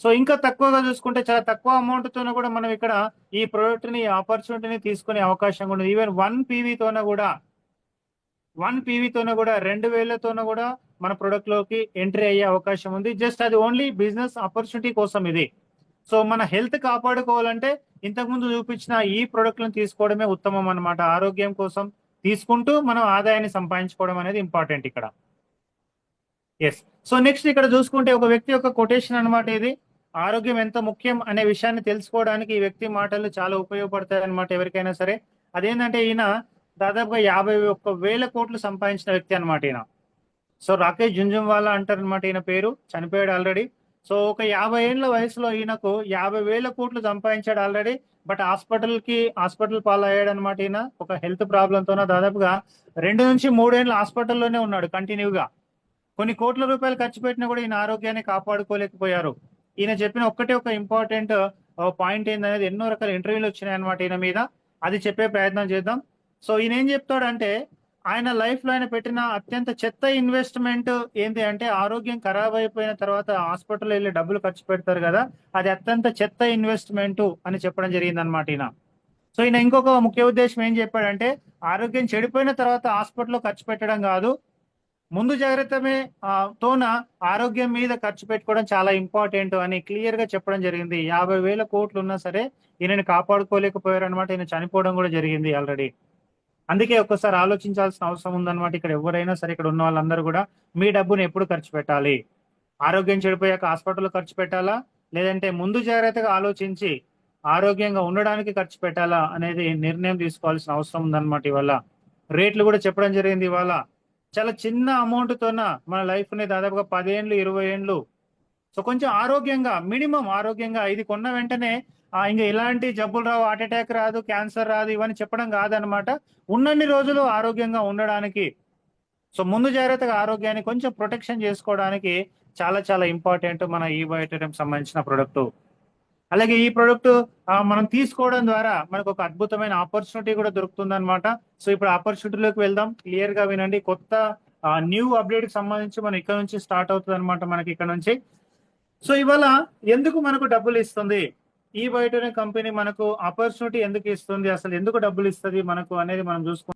సో ఇంకా తక్కువగా చూసుకుంటే చాలా తక్కువ అమౌంట్ తోనే కూడా మనం ఇక్కడ ఈ ప్రొడక్ట్ ని ఆపర్చునిటీని తీసుకునే అవకాశం ఉంది. ఈవెన్ 1 PV తోనే కూడా 2,000తోనే కూడా మన ప్రొడక్ట్ లోకి ఎంట్రీ అయ్యే అవకాశం ఉంది. జస్ట్ అది ఓన్లీ బిజినెస్ ఆపర్చునిటీ కోసం ఇది. సో మన హెల్త్ కాపాడుకోవాలంటే ఇంతకుముందు చూపించిన ఈ ప్రొడక్ట్లను తీసుకోవడమే ఉత్తమం అన్నమాట. ఆరోగ్యం కోసం తీసుకుంటూ మనం ఆదాయాన్ని సంపాదించుకోవడం అనేది ఇంపార్టెంట్ ఇక్కడ. ఎస్. సో నెక్స్ట్ ఇక్కడ చూసుకుంటే ఒక వ్యక్తి యొక్క కొటేషన్ అన్నమాట ఇది. ఆరోగ్యం ఎంత ముఖ్యం అనే విషయాన్ని తెలుసుకోవడానికి ఈ వ్యక్తి మాటలు చాలా ఉపయోగపడతాయి అన్నమాట ఎవరికైనా సరే. అదేంటంటే ఈయన దాదాపుగా 51,000 కోట్లు సంపాదించిన వ్యక్తి అన్నమాట ఈయన. సో రాకేష్ జుంజున్వాలా అంటారు అనమాట ఈయన పేరు, చనిపోయాడు ఆల్రెడీ. సో ఒక 50 ఏళ్ల వయసులో ఈయనకు 50,000 కోట్లు సంపాదించాడు ఆల్రెడీ. బట్ హాస్పిటల్ పాలయ్యాడు అనమాట ఈయన. ఒక హెల్త్ ప్రాబ్లంతో దాదాపుగా 2 నుంచి 3 ఏళ్ళు హాస్పిటల్లోనే ఉన్నాడు కంటిన్యూగా. కొన్ని కోట్ల రూపాయలు ఖర్చు పెట్టినా కూడా ఈయన ఆరోగ్యాన్ని కాపాడుకోలేకపోయారు. ఈయన చెప్పిన ఒక ఇంపార్టెంట్ పాయింట్ ఏందనేది ఎన్నో రకాల ఇంటర్వ్యూలు వచ్చినాయి అనమాట ఈయన మీద. అది చెప్పే ప్రయత్నం చేద్దాం. సో ఈయన ఏం చెప్తాడంటే ఆయన లైఫ్ లో ఆయన పెట్టిన అత్యంత చెత్త ఇన్వెస్ట్మెంట్ ఏంటి అంటే ఆరోగ్యం ఖరాబ్ అయిపోయిన తర్వాత హాస్పిటల్ వెళ్ళి డబ్బులు ఖర్చు పెడతారు కదా, అది అత్యంత చెత్త ఇన్వెస్ట్మెంట్ అని చెప్పడం జరిగింది అనమాట ఈయన. సో ఈయన ఇంకొక ముఖ్య ఉద్దేశం ఏం చెప్పాడంటే ఆరోగ్యం చెడిపోయిన తర్వాత హాస్పిటల్లో ఖర్చు పెట్టడం కాదు, ముందు జాగ్రత్తమే తోన ఆరోగ్యం మీద ఖర్చు పెట్టుకోవడం చాలా ఇంపార్టెంట్ అని క్లియర్ గా చెప్పడం జరిగింది. 50,000 కోట్లు ఉన్నా సరే ఈయనని కాపాడుకోలేకపోయారు అనమాట. ఈయన చనిపోవడం కూడా జరిగింది ఆల్రెడీ. అందుకే ఒక్కసారి ఆలోచించాల్సిన అవసరం ఉందన్నమాట. ఇక్కడ ఎవరైనా సరే ఇక్కడ ఉన్న వాళ్ళందరూ కూడా మీ డబ్బుని ఎప్పుడు ఖర్చు పెట్టాలి, ఆరోగ్యం చెడిపోయాక హాస్పిటల్లో ఖర్చు పెట్టాలా, లేదంటే ముందు జాగ్రత్తగా ఆలోచించి ఆరోగ్యంగా ఉండడానికి ఖర్చు పెట్టాలా అనేది నిర్ణయం తీసుకోవాల్సిన అవసరం ఉందన్నమాట ఇవల్ల. రేట్లు కూడా చెప్పడం జరిగింది. ఇవాళ చాలా చిన్న అమౌంట్ తోన మన లైఫ్ ని దాదాపుగా 10 ఏండ్లు 20 ఏండ్లు సో కొంచెం ఆరోగ్యంగా మినిమం ఆరోగ్యంగా ఇది కొన్న వెంటనే ఇంకా ఇలాంటి జబ్బులు రావు, హార్ట్ అటాక్ రాదు, క్యాన్సర్ రాదు ఇవన్నీ చెప్పడం కాదనమాట. ఉన్నన్ని రోజులు ఆరోగ్యంగా ఉండడానికి సో ముందు జాగ్రత్తగా ఆరోగ్యాన్ని కొంచెం ప్రొటెక్షన్ చేసుకోవడానికి చాలా చాలా ఇంపార్టెంట్ మన ఈ బయోటెరం సంబంధించిన ప్రొడక్ట్. అలాగే ఈ ప్రొడక్ట్ మనం తీసుకోవడం ద్వారా మనకు ఒక అద్భుతమైన ఆపర్చునిటీ కూడా దొరుకుతుంది అనమాట. సో ఇప్పుడు ఆపర్చునిటీలోకి వెళ్దాం. క్లియర్ గా వినండి. కొత్త న్యూ అప్డేట్ కి సంబంధించి మనం ఇక్కడ నుంచి స్టార్ట్ అవుతుంది అనమాట మనకి ఇక్కడ నుంచి. సో ఇవాళ ఎందుకు మనకు డబ్బులు ఇస్తుంది ఈ బయోటెరం కంపెనీ, మనకు ఆపర్చునిటీ ఎందుకు ఇస్తుంది, అసలు ఎందుకు డబ్బులు ఇస్తుంది మనకు అనేది మనం చూసుకుంటాం.